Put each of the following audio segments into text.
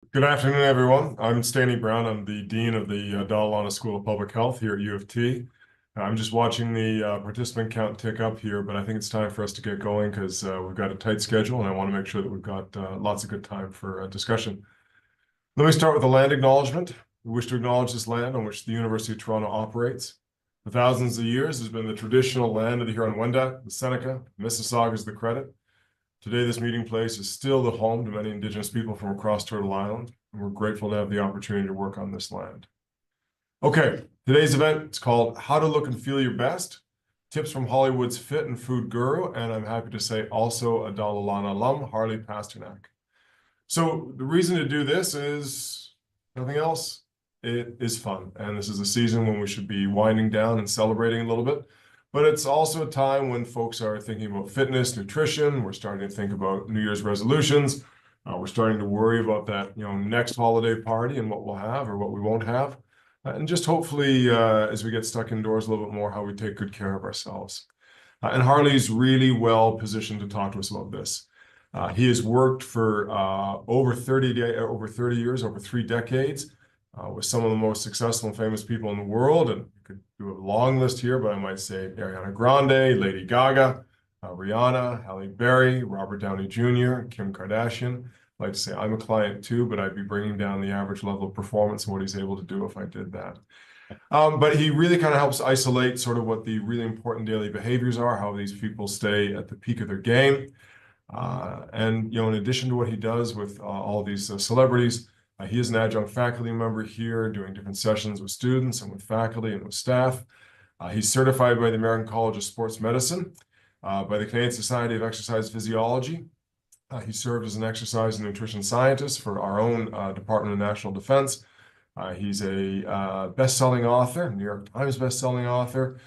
Good afternoon, everyone. I'm Stanley Brown. I'm the Dean of the Dalalana School of Public Health here at U of T. I'm just watching the participant count tick up here, but I think it's time for us to get going because we've got a tight schedule and I want to make sure that we've got lots of good time for discussion. Let me start with a land acknowledgement. We wish to acknowledge this land on which the University of Toronto operates. For thousands of years, has been the traditional land of the Huron-Wendat, the Seneca, Mississaugas, the Credit. Today, this meeting place is still the home to many Indigenous people from across Turtle Island, and we're grateful to have the opportunity to work on this land. Okay, today's event is called How to Look and Feel Your Best, Tips from Hollywood's Fit and Food Guru, and I'm happy to say also a Dalalana alum, Harley Pasternak. So the reason to do this is nothing else. It is fun, and this is a season when we should be winding down and celebrating a little bit. But it's also a time when folks are thinking about fitness, nutrition. We're starting to think about New Year's resolutions. We're starting to worry about that, next holiday party and what we'll have or what we won't have. And just hopefully, as we get stuck indoors a little bit more, how we take good care of ourselves. And Harley's really well positioned to talk to us about this. He has worked for over 30 years, over 3 decades, with some of the most successful and famous people in the world. And you could do a long list here, but I might say Ariana Grande, Lady Gaga, Rihanna, Halle Berry, Robert Downey Jr., Kim Kardashian. I'd like to say I'm a client too, but I'd be bringing down the average level of performance and what he's able to do if I did that. But he really kind of helps isolate sort of what the really important daily behaviors are, how these people stay at the peak of their game. And in addition to what he does with all these celebrities, he is an adjunct faculty member here doing different sessions with students and with faculty and with staff. He's certified by the American College of Sports Medicine, by the Canadian Society of Exercise Physiology. He served as an exercise and nutrition scientist for our own Department of National Defense. He's a best-selling author, New York Times bestselling author.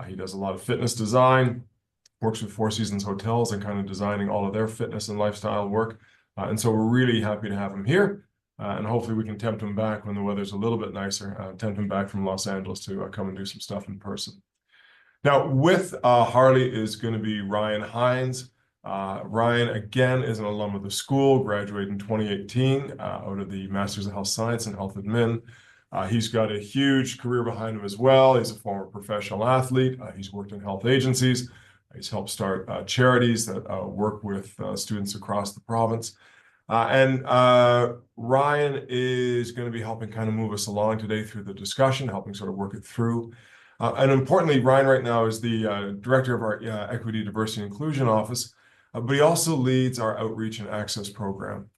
He does a lot of fitness design, works with Four Seasons Hotels and kind of designing all of their fitness and lifestyle work. And so we're really happy to have him here. And hopefully we can tempt him back when the weather's a little bit nicer, tempt him back from Los Angeles to come and do some stuff in person. Now, with Harley is going to be Ryan Hinds. Ryan, again, is an alum of the school, graduated in 2018 out of the Masters of Health Science and Health Admin. He's got a huge career behind him as well. He's a former professional athlete. He's worked in health agencies. He's helped start charities that work with students across the province. And Ryan is going to be helping kind of move us along today through the discussion, helping sort of work it through. And importantly, Ryan right now is the director of our Equity, Diversity, and Inclusion Office, but he also leads our Outreach and Access program.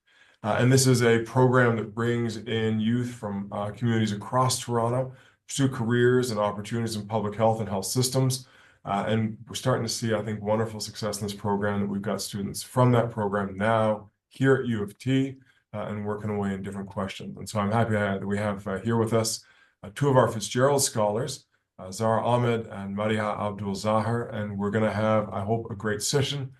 And this is a program that brings in youth from communities across Toronto, pursue careers and opportunities in public health and health systems. And we're starting to see, I think, wonderful success in this program, that we've got students from that program now here at U of T and working away in different questions. And so I'm happy that we have here with us 2 of our Fitzgerald scholars, Zara Ahmed and Mariha Abdul Zahar, and we're going to have, I hope, a great session.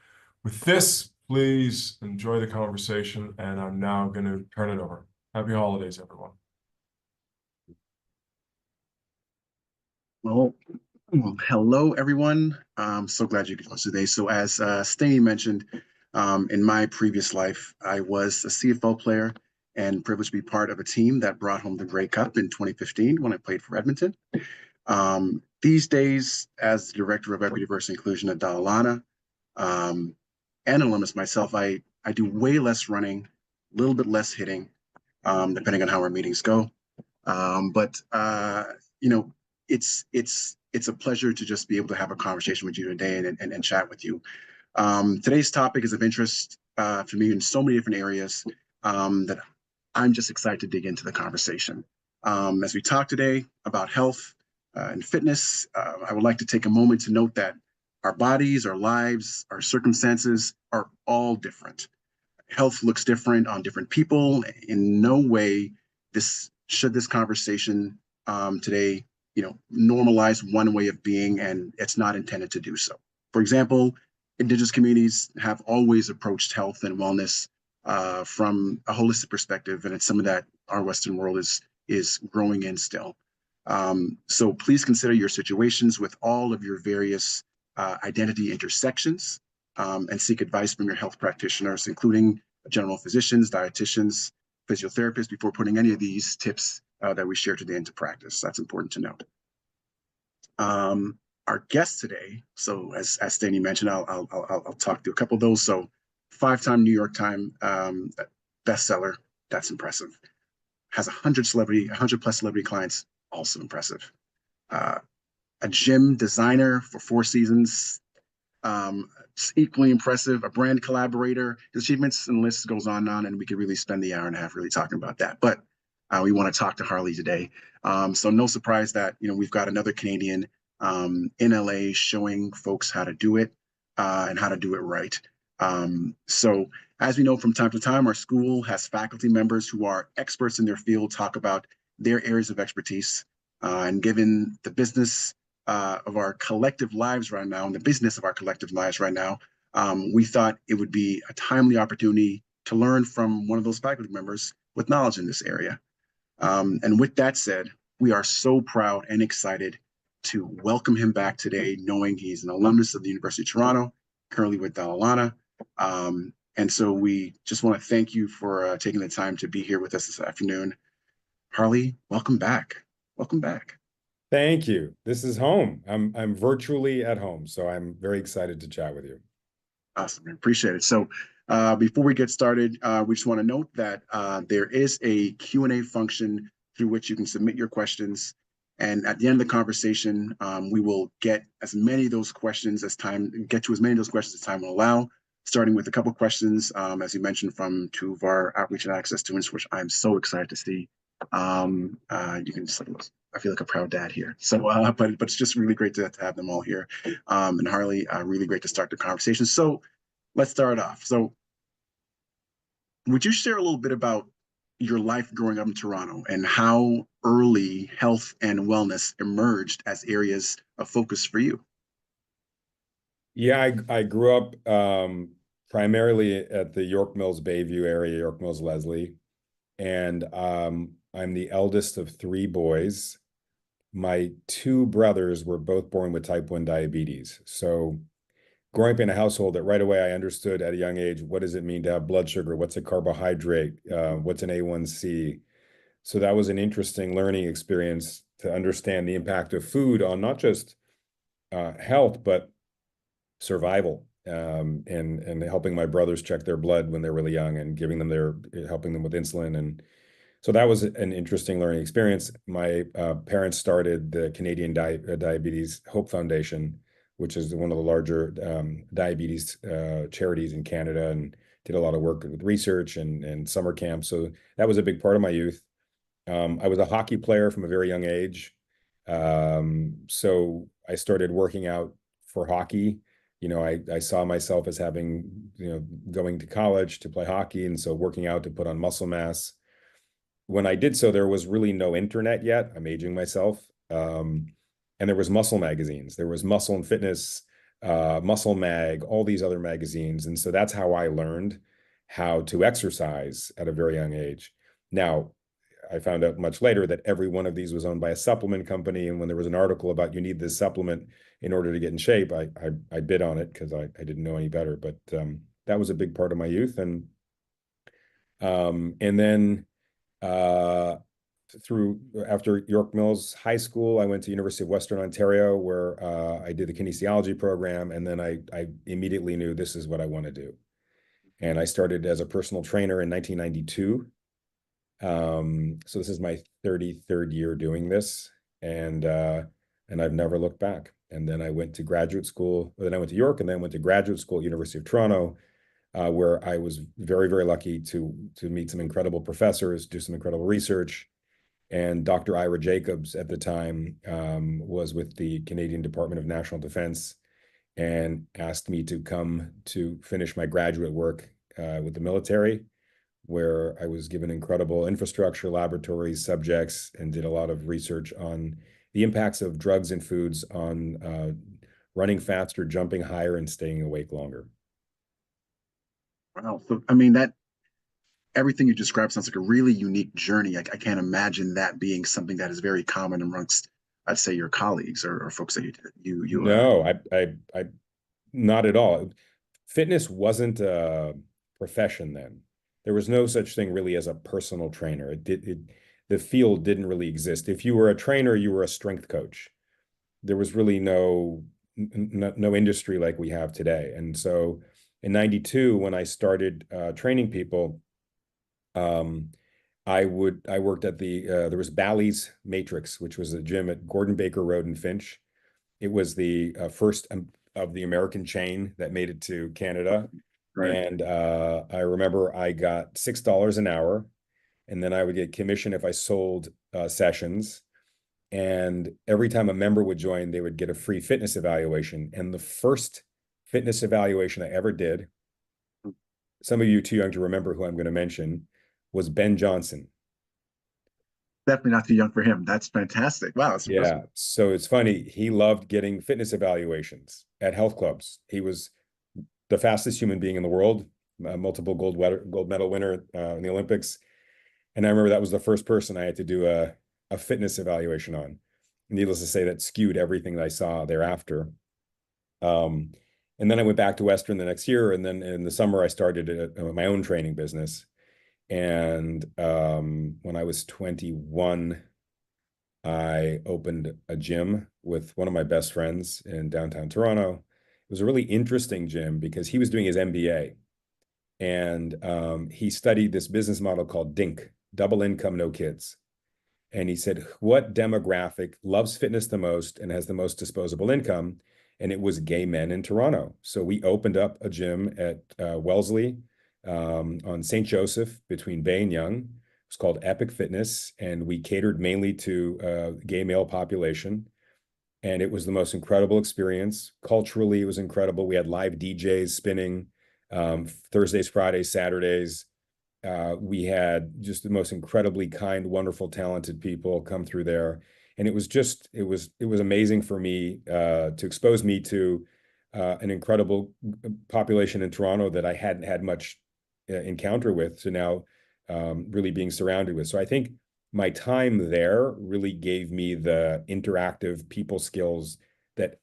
With this, please enjoy the conversation, and I'm now going to turn it over. Happy holidays, everyone. Well, hello, everyone. I'm so glad you could join us today. So as Stany mentioned, in my previous life, I was a CFL player and privileged to be part of a team that brought home the Grey Cup in 2015 when I played for Edmonton. These days, as the Director of Equity, Diversity, and Inclusion at Dalalana, and an alumnus myself, I do way less running, a little bit less hitting, depending on how our meetings go. It's a pleasure to just be able to have a conversation with you today and chat with you. Today's topic is of interest for me in so many different areas that I'm just excited to dig into the conversation. As we talk today about health and fitness, I would like to take a moment to note that our bodies, our lives, our circumstances are all different. Health looks different on different people. In no way should this conversation today normalize one way of being, and it's not intended to do so. For example, Indigenous communities have always approached health and wellness from a holistic perspective, and it's something that our Western world is growing in still. So please consider your situations with all of your various identity intersections and seek advice from your health practitioners, including general physicians, dietitians, physiotherapist before putting any of these tips that we share today into practice. That's important to know. Our guest today, so as Stanley mentioned, I'll talk through a couple of those. So, 5-time New York Times bestseller, that's impressive. Has 100 plus celebrity clients, also impressive. A gym designer for 4 seasons, equally impressive. A brand collaborator. His achievements and list goes on and on, and we could really spend the hour and a half really talking about that. But we want to talk to Harley today. So no surprise that we've got another Canadian in LA showing folks how to do it and how to do it right. So as we know from time to time, our school has faculty members who are experts in their field talk about their areas of expertise. And given the business of our collective lives right now, and the business of our collective lives right now, we thought it would be a timely opportunity to learn from one of those faculty members with knowledge in this area. And with that said, we are so proud and excited to welcome him back today, knowing he's an alumnus of the University of Toronto, currently with Dalla Lana. And so we just want to thank you for taking the time to be here with us this afternoon. Harley, welcome back. Welcome back. Thank you. This is home. I'm virtually at home, so I'm very excited to chat with you. Awesome. I appreciate it. So before we get started, we just want to note that there is a Q&A function through which you can submit your questions. And at the end of the conversation, we will get as many of those questions as time will allow, starting with a couple of questions, as you mentioned, from 2 of our outreach and access students, which I'm so excited to see. You can just, I feel like a proud dad here. So, but it's just really great to have them all here. And Harley, really great to start the conversation. So let's start off. So would you share a little bit about your life growing up in Toronto and how early health and wellness emerged as areas of focus for you? Yeah, I grew up primarily at the York Mills Bayview area, York Mills Leslie. And I'm the eldest of 3 boys. My 2 brothers were both born with type 1 diabetes. So growing up in a household that right away I understood at a young age, what does it mean to have blood sugar? What's a carbohydrate? What's an A1C? So that was an interesting learning experience to understand the impact of food on not just health, but survival, and helping my brothers check their blood when they're really young and helping them with insulin. And so that was an interesting learning experience. My parents started the Canadian Diabetes Hope Foundation, which is one of the larger diabetes charities in Canada, and did a lot of work with research and summer camps. So that was a big part of my youth. I was a hockey player from a very young age. So I started working out for hockey. I saw myself as having, going to college to play hockey. And so working out to put on muscle mass. When I did so, there was really no internet yet. I'm aging myself. And there was muscle magazines. There was Muscle and Fitness, Muscle Mag, all these other magazines. And so that's how I learned how to exercise at a very young age. Now, I found out much later that every one of these was owned by a supplement company. And when there was an article about you need this supplement in order to get in shape, I bid on it because I didn't know any better. But that was a big part of my youth. And then after York Mills High School, I went to University of Western Ontario, where I did the kinesiology program. And then I immediately knew this is what I want to do. And I started as a personal trainer in 1992. So this is my 33rd year doing this, and I've never looked back. And then I went to graduate school. Then I went to York, and then went to graduate school at University of Toronto, where I was very, very lucky to meet some incredible professors, do some incredible research. And Dr. Ira Jacobs at the time was with the Canadian Department of National Defense, and asked me to come to finish my graduate work with the military, where I was given incredible infrastructure, laboratories, subjects, and did a lot of research on the impacts of drugs and foods on running faster, jumping higher, and staying awake longer. Wow. So, I mean, everything you described sounds like a really unique journey. I can't imagine that being something that is very common amongst, I'd say, your colleagues or folks that you. No, I not at all. Fitness wasn't a profession then. there was no such thing really as a personal trainer. The field didn't really exist. If you were a trainer, you were a strength coach. There was really no industry like we have today. And so in 92, when I started training people, I worked at there was Bally's Matrix, which was a gym at Gordon Baker Road in Finch. It was the first of the American chain that made it to Canada. Right. And I remember I got $6 an hour, and then I would get commission if I sold sessions. And every time a member would join, they would get a free fitness evaluation. And the first fitness evaluation I ever did, some of you too young to remember who I'm going to mention, was Ben Johnson. Definitely not too young for him. That's fantastic. Wow. That's Yeah. impressive. So it's funny. He loved getting fitness evaluations at health clubs. He was the fastest human being in the world, multiple gold medal winner in the Olympics. And I remember that was the first person I had to do a fitness evaluation on. Needless to say, that skewed everything that I saw thereafter. And then I went back to Western the next year. And then in the summer, I started my own training business. And when I was 21, I opened a gym with one of my best friends in downtown Toronto. It was a really interesting gym because he was doing his MBA. And he studied this business model called DINK, double income, no kids. And he said, what demographic loves fitness the most and has the most disposable income? And it was gay men in Toronto. So we opened up a gym at Wellesley on St. Joseph between Bay and Yonge. It was called Epic Fitness, and we catered mainly to gay male population. And it was the most incredible experience. Culturally, it was incredible. We had live DJs spinning Thursdays, Fridays, Saturdays. We had just the most incredibly kind, wonderful, talented people come through there. And it was amazing for me to expose me to an incredible population in Toronto that I hadn't had much encounter with, to now really being surrounded with. So I think my time there really gave me the interactive people skills that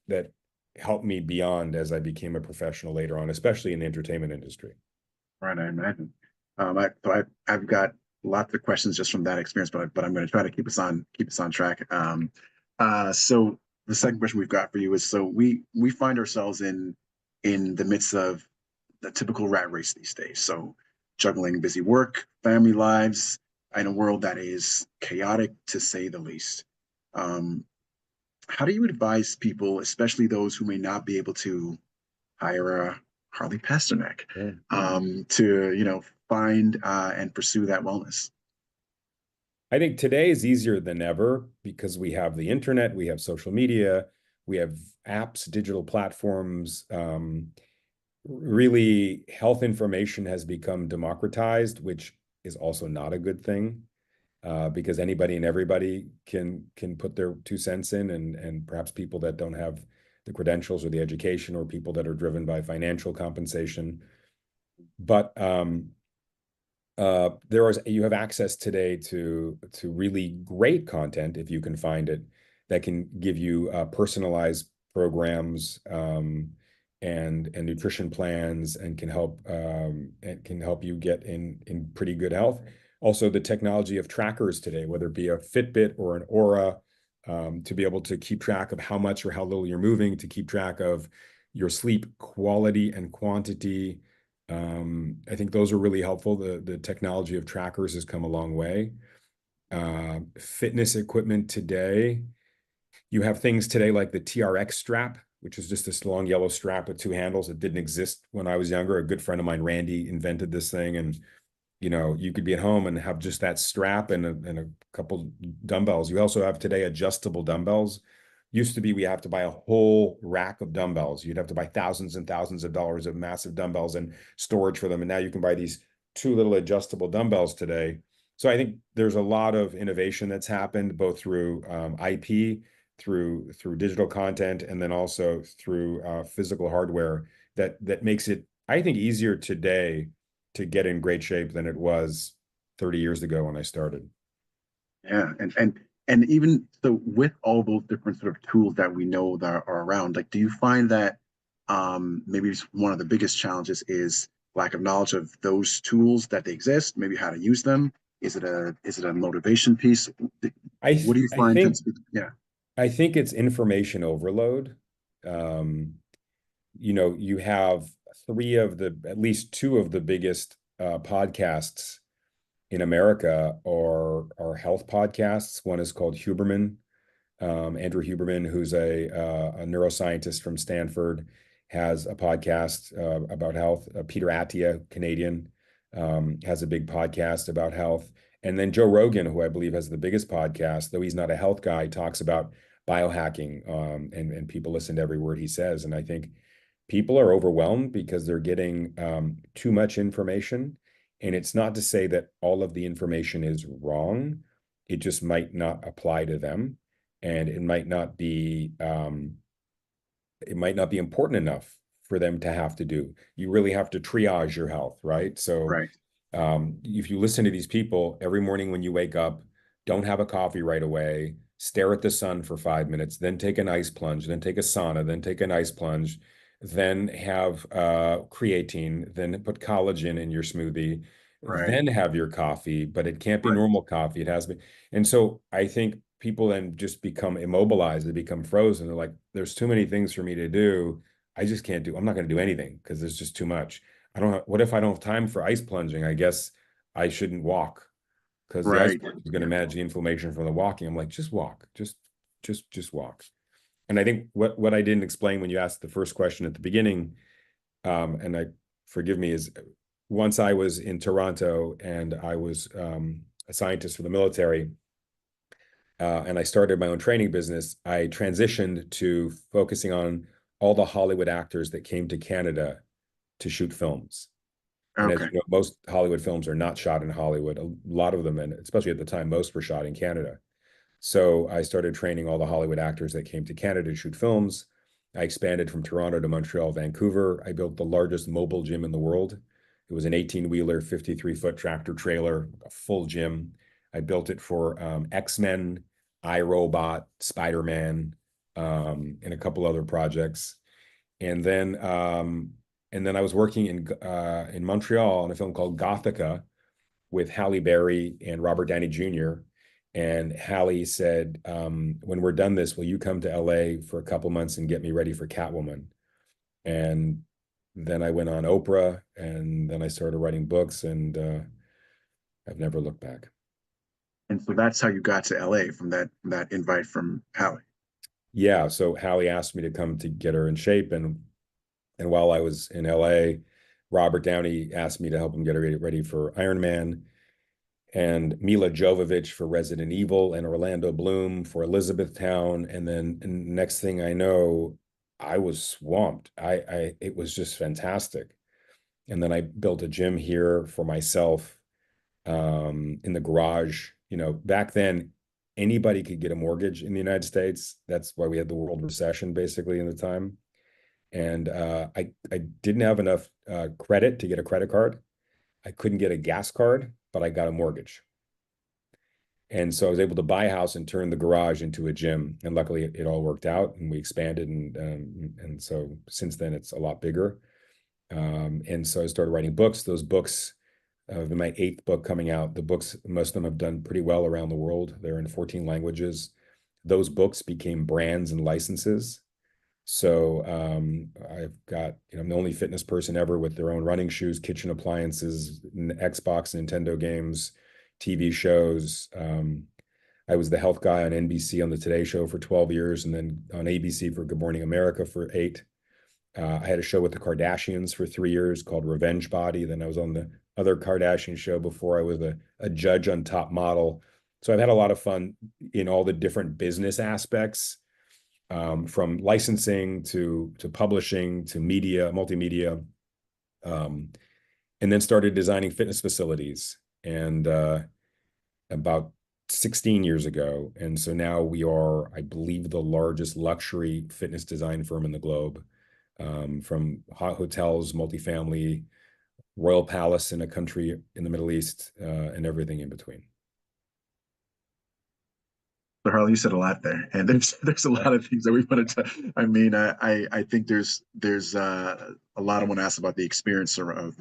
helped me beyond as I became a professional later on, especially in the entertainment industry. Right, I imagine. I've got lots of questions just from that experience, but I'm going to try to keep us on track. So the second question we've got for you is: so we find ourselves in the midst of the typical rat race these days. So juggling busy work, family lives, in a world that is chaotic to say the least. How do you advise people, especially those who may not be able to hire a Harley Pasternak, to find and pursue that wellness? I think today is easier than ever because we have the internet, we have social media, we have apps, digital platforms. Really, health information has become democratized, which is also not a good thing, because anybody and everybody can put their 2 cents in, and perhaps people that don't have the credentials or the education, or people that are driven by financial compensation. But you have access today to really great content, if you can find it, that can give you personalized programs and nutrition plans, and can help you get in pretty good health. Also, the technology of trackers today, whether it be a Fitbit or an Aura, to be able to keep track of how much or how little you're moving, to keep track of your sleep quality and quantity. I think those are really helpful. The technology of trackers has come a long way. Fitness equipment today, you have things today like the TRX strap, which is just this long yellow strap with 2 handles. It didn't exist when I was younger. A good friend of mine, Randy, invented this thing, and you could be at home and have just that strap and a couple dumbbells. You also have today adjustable dumbbells. Used to be we have to buy a whole rack of dumbbells. You'd have to buy thousands and thousands of dollars of massive dumbbells and storage for them. And now you can buy these 2 little adjustable dumbbells today. So I think there's a lot of innovation that's happened, both through IP, through digital content, and then also through physical hardware that makes it, I think, easier today to get in great shape than it was 30 years ago when I started. Yeah, and even so, with all those different sort of tools that we know that are around, like, do you find that maybe one of the biggest challenges is lack of knowledge of those tools that they exist, maybe how to use them? Is it a motivation piece? What do you I find think tends to be, yeah, I think it's information overload. Um, you have at least two of the biggest podcasts in America are health podcasts. One is called Huberman. Andrew Huberman, who's a neuroscientist from Stanford, has a podcast about health. Peter Attia, Canadian, has a big podcast about health. And then Joe Rogan, who I believe has the biggest podcast, though he's not a health guy, talks about biohacking, and people listen to every word he says. And I think people are overwhelmed because they're getting too much information. And it's not to say that all of the information is wrong. It just might not apply to them, and it might not be important enough for them to have to do. You really have to triage your health, right? So right, if you listen to these people every morning when you wake up, don't have a coffee right away, stare at the sun for 5 minutes, then take an ice plunge, then take a sauna, then take an ice plunge, then have creatine, then put collagen in your smoothie, right, then have your coffee, but it can't be right, normal coffee. It has to be. And so I think people then just become immobilized, they become frozen. They're like, there's too many things for me to do. I just can't do, I'm not going to do anything because there's just too much. What if I don't have time for ice plunging? I guess I shouldn't walk because the ice right. plunge is going to manage the inflammation from the walking. I'm like, just walk, just walk. And I think what I didn't explain when you asked the first question at the beginning, and forgive me, is once I was in Toronto and I was a scientist for the military, and I started my own training business, I transitioned to focusing on all the Hollywood actors that came to Canada to shoot films. And as Okay, you know, most Hollywood films are not shot in Hollywood. A lot of them, and especially at the time, most were shot in Canada. So I started training all the Hollywood actors that came to Canada to shoot films. I expanded from Toronto to Montreal, Vancouver. I built the largest mobile gym in the world. It was an 18-wheeler, 53-foot tractor trailer, a full gym. I built it for X-Men, iRobot, Spider-Man, and a couple other projects. And then I was working in Montreal on a film called Gothica with Halle Berry and Robert Downey Jr. And Halle said, when we're done this, will you come to LA for a couple months and get me ready for Catwoman? And then I went on Oprah, and then I started writing books, and I've never looked back. and so that's how you got to LA from that invite from Hallie. Yeah, so Halle asked me to come to get her in shape, and while I was in LA, Robert Downey asked me to help him get ready for Iron Man, and Mila Jovovich for Resident Evil, and Orlando Bloom for Elizabethtown. And then next thing I know, I was swamped. It was just fantastic. And then I built a gym here for myself, in the garage. Back then, anybody could get a mortgage in the United States. That's why we had the world recession basically in the time. And I didn't have enough credit to get a credit card. I couldn't get a gas card, but I got a mortgage. And so I was able to buy a house and turn the garage into a gym. And luckily it all worked out and we expanded. And so since then it's a lot bigger. And so I started writing books. Those books, my 8th book coming out, the books, most of them have done pretty well around the world. They're in 14 languages. Those books became brands and licenses. So I've got, I'm the only fitness person ever with their own running shoes, kitchen appliances, Xbox, Nintendo games, TV shows. I was the health guy on NBC on the Today Show for 12 years, and then on ABC for Good Morning America for 8. I had a show with the Kardashians for 3 years called Revenge Body. Then I was on the other Kardashian show before I was a judge on Top Model. So I've had a lot of fun in all the different business aspects, from licensing to publishing to media, multimedia, and then started designing fitness facilities, and about 16 years ago. And so now we are, I believe, the largest luxury fitness design firm in the globe, from hotels, multifamily, royal palace in a country in the Middle East, and everything in between. So Harley, you said a lot there, and there's a lot of things that we wanted to. I mean, I think there's a lot I want to ask about the experience of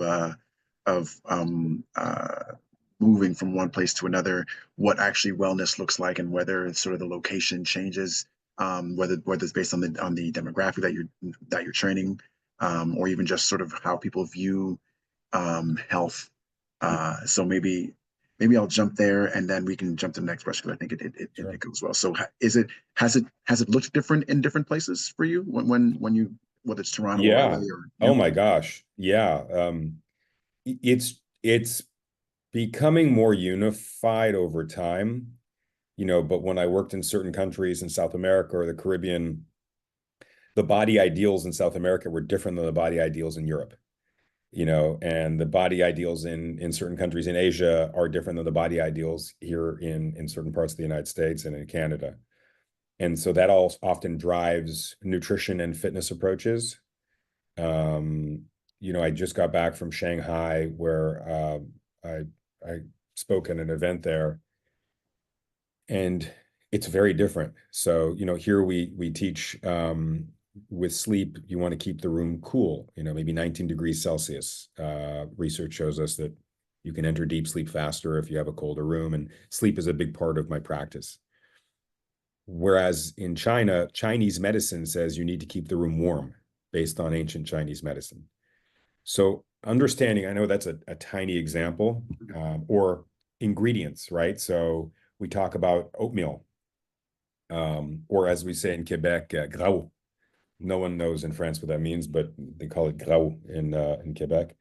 moving from one place to another, what actually wellness looks like, and whether sort of the location changes, whether it's based on the demographic that you're training, or even just sort of how people view health. So maybe I'll jump there and then we can jump to the next question because I think Sure. it goes well. So has it looked different in different places for you when you whether it's Toronto or LA Yeah. or Oh yeah. my gosh. Yeah. It's becoming more unified over time, but when I worked in certain countries in South America or the Caribbean, the body ideals in South America were different than the body ideals in Europe. And the body ideals in certain countries in Asia are different than the body ideals here in certain parts of the United States and in Canada. And so that all often drives nutrition and fitness approaches. I just got back from Shanghai where I spoke at an event there, and it's very different. So, here we teach with sleep, you want to keep the room cool, maybe 19 degrees Celsius. Research shows us that you can enter deep sleep faster if you have a colder room, and sleep is a big part of my practice. Whereas in China, Chinese medicine says you need to keep the room warm based on ancient Chinese medicine. So understanding, I know that's a tiny example, or ingredients, right? So we talk about oatmeal, or as we say in Quebec, grau. No one knows in France what that means, but they call it grau in Quebec.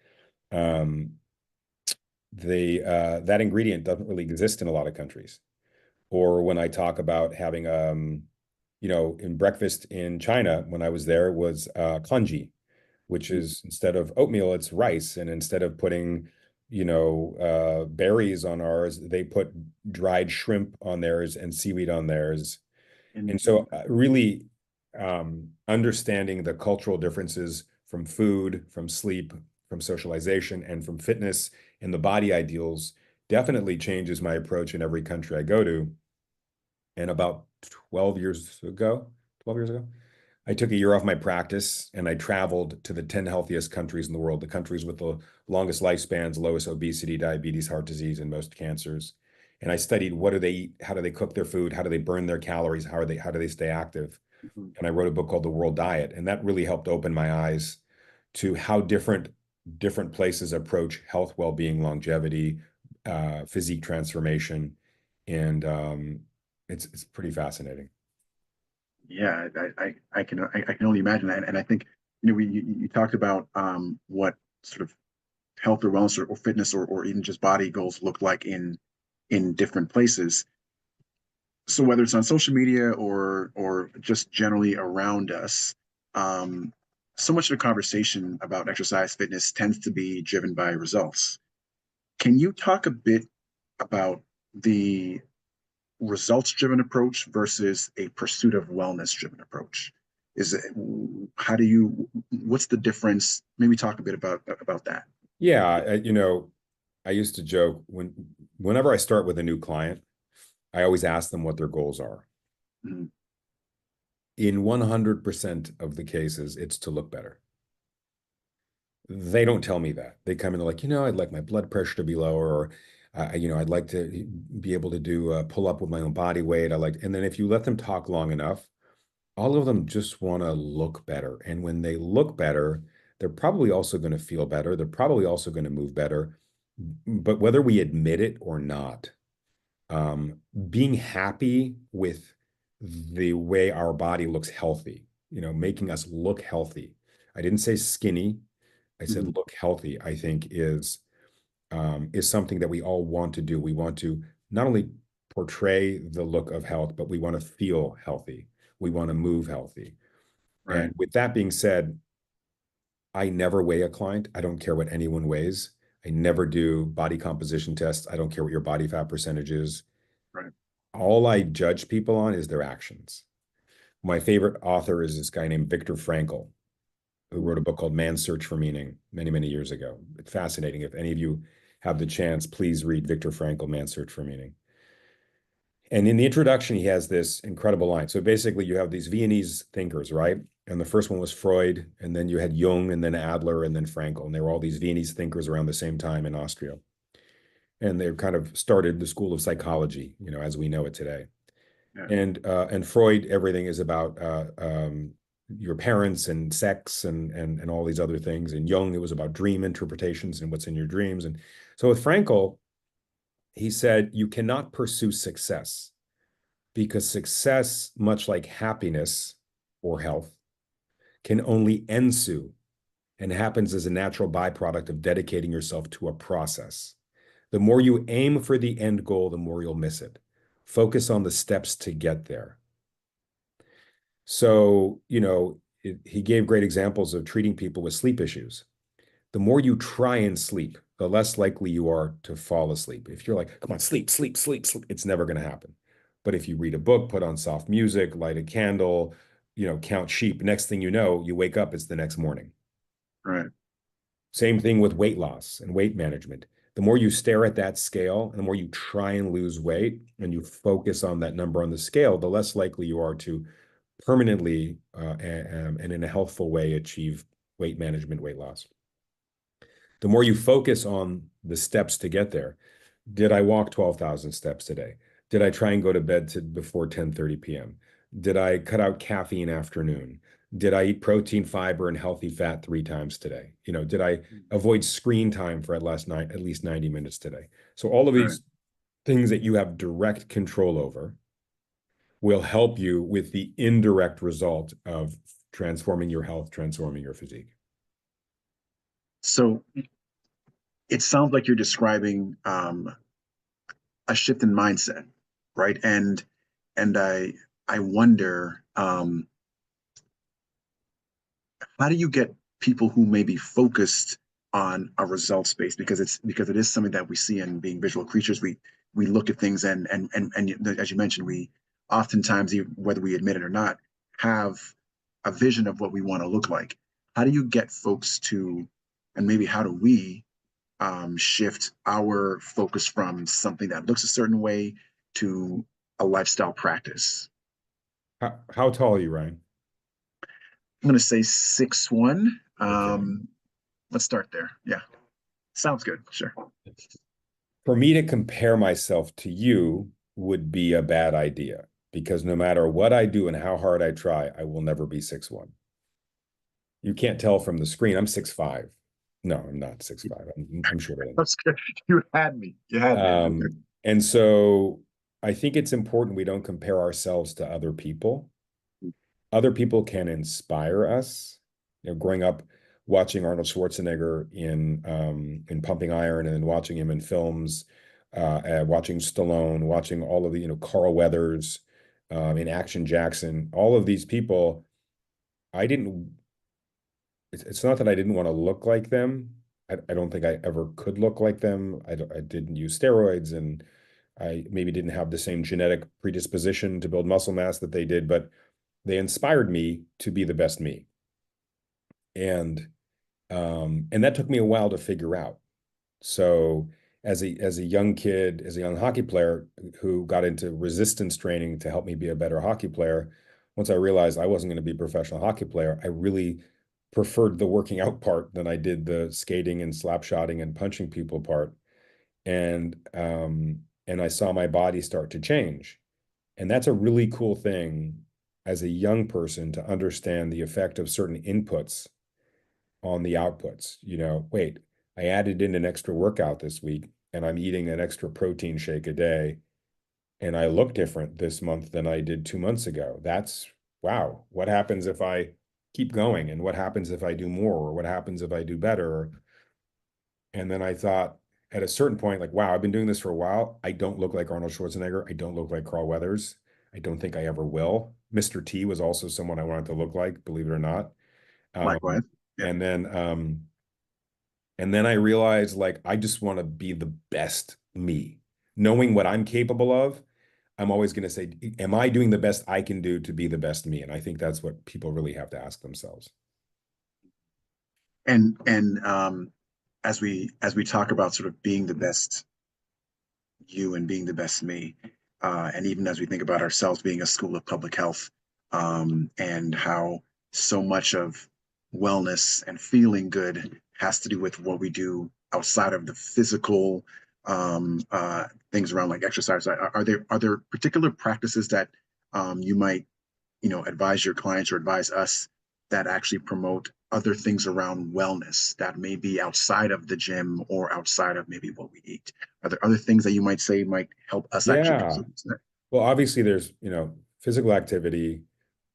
That ingredient doesn't really exist in a lot of countries. Or when I talk about having, in breakfast in China, when I was there, was congee, which is instead of oatmeal, it's rice. And instead of putting, berries on ours, they put dried shrimp on theirs and seaweed on theirs. And so really understanding the cultural differences from food, from sleep, from socialization, and from fitness and the body ideals definitely changes my approach in every country I go to. And about 12 years ago, I took a year off my practice and I traveled to the 10 healthiest countries in the world, the countries with the longest lifespans, lowest obesity, diabetes, heart disease, and most cancers. And I studied, what do they eat? How do they cook their food? How do they burn their calories? How do they stay active? And I wrote a book called The World Diet. And that really helped open my eyes to how different places approach health, well-being, longevity, physique transformation. And it's pretty fascinating. Yeah, I can only imagine that, and I think you talked about what sort of health or wellness or fitness or even just body goals look like in different places. So whether it's on social media or just generally around us, um, so much of the conversation about exercise fitness tends to be driven by results. Can you talk a bit about the results driven approach versus a pursuit of wellness driven approach? Is it how do you what's the difference? Maybe talk a bit about that. Yeah, I used to joke whenever I start with a new client, I always ask them what their goals are. Mhm. In 100% of the cases, it's to look better. They don't tell me that. They come in, they're like, I'd like my blood pressure to be lower, or I'd like to be able to do pull up with my own body weight. And then if you let them talk long enough, all of them just want to look better. And when they look better, they're probably also going to feel better. They're probably also going to move better. But whether we admit it or not, being happy with the way our body looks healthy, making us look healthy. I didn't say skinny. I said Mhm. look healthy, I think is something that we all want to do. We want to not only portray the look of health, but we want to feel healthy. We want to move healthy. Right. And with that being said, I never weigh a client. I don't care what anyone weighs. I never do body composition tests. I don't care what your body fat percentage is. Right. All I judge people on is their actions. My favorite author is this guy named Viktor Frankl, who wrote a book called Man's Search for Meaning many, many years ago. It's fascinating. If any of you have the chance, please read Viktor Frankl, Man's Search for Meaning. And in the introduction, he has this incredible line. So basically, you have these Viennese thinkers, right? And the first one was Freud, and then you had Jung, and then Adler, and then Frankl. And they were all these Viennese thinkers around the same time in Austria. And they kind of started the school of psychology, as we know it today. Yeah. And Freud, everything is about your parents and sex and all these other things. And Jung, it was about dream interpretations and what's in your dreams. And so with Frankl, he said, you cannot pursue success because success, much like happiness or health, can only ensue and happens as a natural byproduct of dedicating yourself to a process. The more you aim for the end goal, the more you'll miss it. Focus on the steps to get there. So, he gave great examples of treating people with sleep issues. The more you try and sleep, the less likely you are to fall asleep. If you're like, come on, sleep, sleep, sleep, sleep, it's never going to happen. But if you read a book, put on soft music, light a candle, count sheep, next thing you know, you wake up, it's the next morning. Right. Same thing with weight loss and weight management. The more you stare at that scale, and the more you try and lose weight, and you focus on that number on the scale, the less likely you are to permanently and in a healthful way achieve weight management, weight loss. The more you focus on the steps to get there. Did I walk 12,000 steps today? Did I try and go to bed before 10:30 p.m.? Did I cut out caffeine afternoon? Did I eat protein, fiber, and healthy fat 3 times today? Did I avoid screen time for at least 90 minutes today? So all of these things that you have direct control over will help you with the indirect result of transforming your health, transforming your physique. So it sounds like you're describing a shift in mindset, right? And I wonder, how do you get people who may be focused on a result space, because it is something that we see in being visual creatures. We look at things and as you mentioned, we oftentimes, whether we admit it or not, have a vision of what we want to look like. How do you get folks to, and maybe how do we shift our focus from something that looks a certain way to a lifestyle practice? How tall are you, Ryan? I'm going to say 6'1". Okay. Let's start there. Yeah. Sounds good. Sure. For me to compare myself to you would be a bad idea, because no matter what I do and how hard I try, I will never be 6'1". You can't tell from the screen. I'm 6'5". No, I'm not 6'5". I'm shorter than That's good. You had me. You had me. And so I think it's important we don't compare ourselves to other people. Other people can inspire us. Growing up watching Arnold Schwarzenegger in Pumping Iron, and then watching him in films, watching Stallone, watching all of the, Carl Weathers, in Action Jackson, all of these people, it's not that I didn't want to look like them. I don't think I ever could look like them. I didn't use steroids, and I maybe didn't have the same genetic predisposition to build muscle mass that they did, but they inspired me to be the best me. And that took me a while to figure out. So as a young kid, as a young hockey player who got into resistance training to help me be a better hockey player, once I realized I wasn't going to be a professional hockey player, I really preferred the working out part than I did the skating and slap shotting and punching people part. And I saw my body start to change. And that's a really cool thing as a young person, to understand the effect of certain inputs on the outputs. Wait, I added in an extra workout this week, and I'm eating an extra protein shake a day, and I look different this month than I did 2 months ago. That's, wow. What happens if I keep going? And what happens if I do more? Or what happens if I do better? And then I thought at a certain point, like, wow, I've been doing this for a while. I don't look like Arnold Schwarzenegger. I don't look like Carl Weathers. I don't think I ever will. Mr. T was also someone I wanted to look like, believe it or not. Likewise. Yeah. And then I realized, like, I just want to be the best me. Knowing what I'm capable of, I'm always going to say, am I doing the best I can do to be the best me? And I think that's what people really have to ask themselves. And as we talk about sort of being the best you and being the best me, And even as we think about ourselves being a school of public health, and how so much of wellness and feeling good has to do with what we do outside of the physical things around like exercise. Are there particular practices that you might advise your clients or advise us that actually promote other things around wellness that may be outside of the gym or outside of maybe what we eat? Are there other things that you might say might help us actually do Yeah. something? Well, obviously there's, physical activity,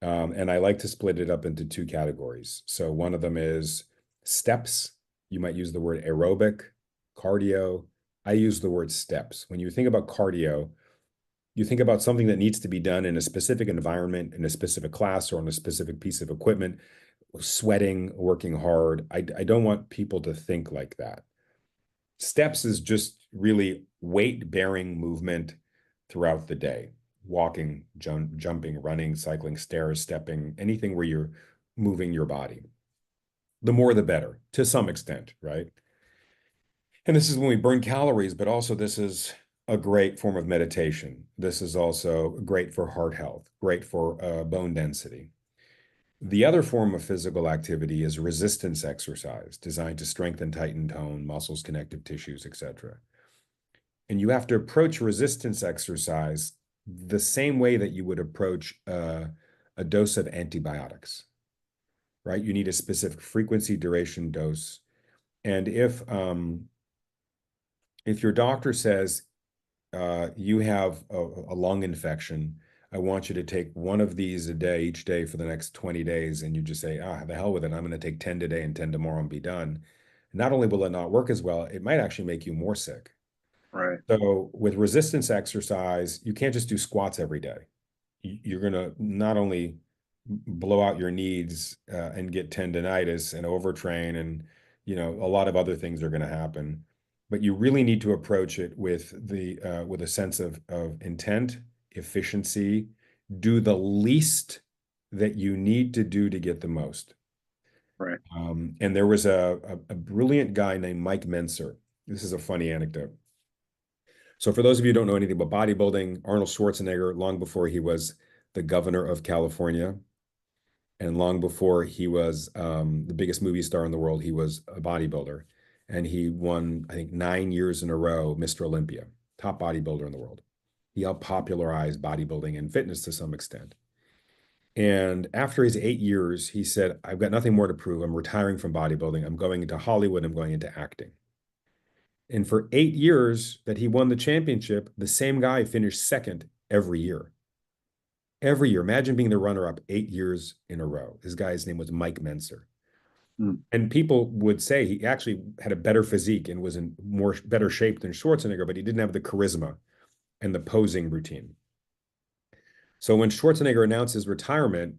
and I like to split it up into two categories. So one of them is steps. You might use the word aerobic, cardio. I use the word steps. When you think about cardio, you think about something that needs to be done in a specific environment, in a specific class, or on a specific piece of equipment, sweating, working hard. I don't want people to think like that. Steps is just really weight-bearing movement throughout the day. Walking, jumping, running, cycling, stairs, stepping, anything where you're moving your body. The more the better, to some extent, right? And this is when we burn calories, but also this is a great form of meditation. This is also great for heart health, great for bone density. The other form of physical activity is resistance exercise, designed to strengthen, tighten, tone, muscles, connective tissues, etc. And you have to approach resistance exercise the same way that you would approach a dose of antibiotics, right? You need a specific frequency, duration, dose. And if your doctor says you have a lung infection, I want you to take one of these a day, each day for the next 20 days, and you just say, the hell with it, I'm going to take 10 today and 10 tomorrow and be done. Not only will it not work as well, it might actually make you more sick. Right. So with resistance exercise, you can't just do squats every day. You're going to not only blow out your knees and get tendonitis and overtrain, and a lot of other things are going to happen, but you really need to approach it with a sense of intent, efficiency. Do the least that you need to do to get the most. Right. And there was a brilliant guy named Mike Menser. This is a funny anecdote. So for those of you who don't know anything about bodybuilding, Arnold Schwarzenegger, long before he was the governor of California, and long before he was the biggest movie star in the world, he was a bodybuilder. And he won, I think, 9 years in a row, Mr. Olympia, top bodybuilder in the world. He helped popularize bodybuilding and fitness to some extent. And after his 8 years, he said, I've got nothing more to prove. I'm retiring from bodybuilding. I'm going into Hollywood. I'm going into acting. And for 8 years that he won the championship, the same guy finished second every year. Every year. Imagine being the runner-up 8 years in a row. This guy's name was Mike Menser. Mm. And people would say he actually had a better physique and was in better shape than Schwarzenegger, but he didn't have the charisma and the posing routine. So when Schwarzenegger announced his retirement,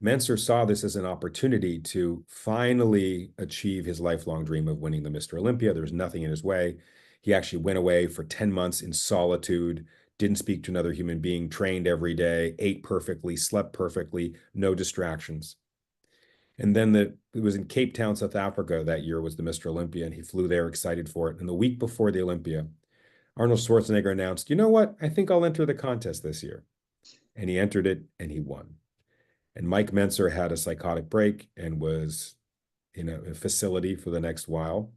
Menser saw this as an opportunity to finally achieve his lifelong dream of winning the Mr. Olympia. There was nothing in his way. He actually went away for 10 months in solitude, didn't speak to another human being, trained every day, ate perfectly, slept perfectly, no distractions. And then it was in Cape Town, South Africa that year was the Mr. Olympia, and he flew there excited for it. And the week before the Olympia, Arnold Schwarzenegger announced, you know what? I think I'll enter the contest this year. And he entered it and he won. And Mike Menser had a psychotic break and was in a facility for the next while.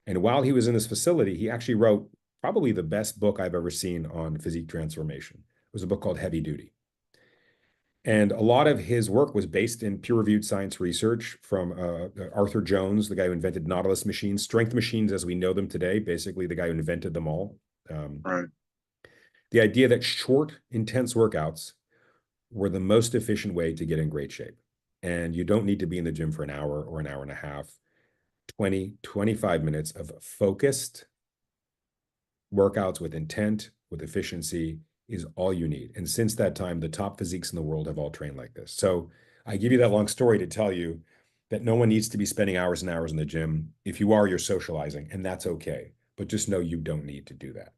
And while he was in this facility, he actually wrote probably the best book I've ever seen on physique transformation. It was a book called Heavy Duty. And a lot of his work was based in peer-reviewed science research from Arthur Jones, the guy who invented Nautilus machines, strength machines as we know them today, basically the guy who invented them all. Right. The idea that short, intense workouts were the most efficient way to get in great shape. And you don't need to be in the gym for an hour or an hour and a half. 20, 25 minutes of focused workouts with intent, with efficiency is all you need. And since that time, the top physiques in the world have all trained like this. So I give you that long story to tell you that no one needs to be spending hours and hours in the gym. If you are, you're socializing, and that's okay. But just know you don't need to do that.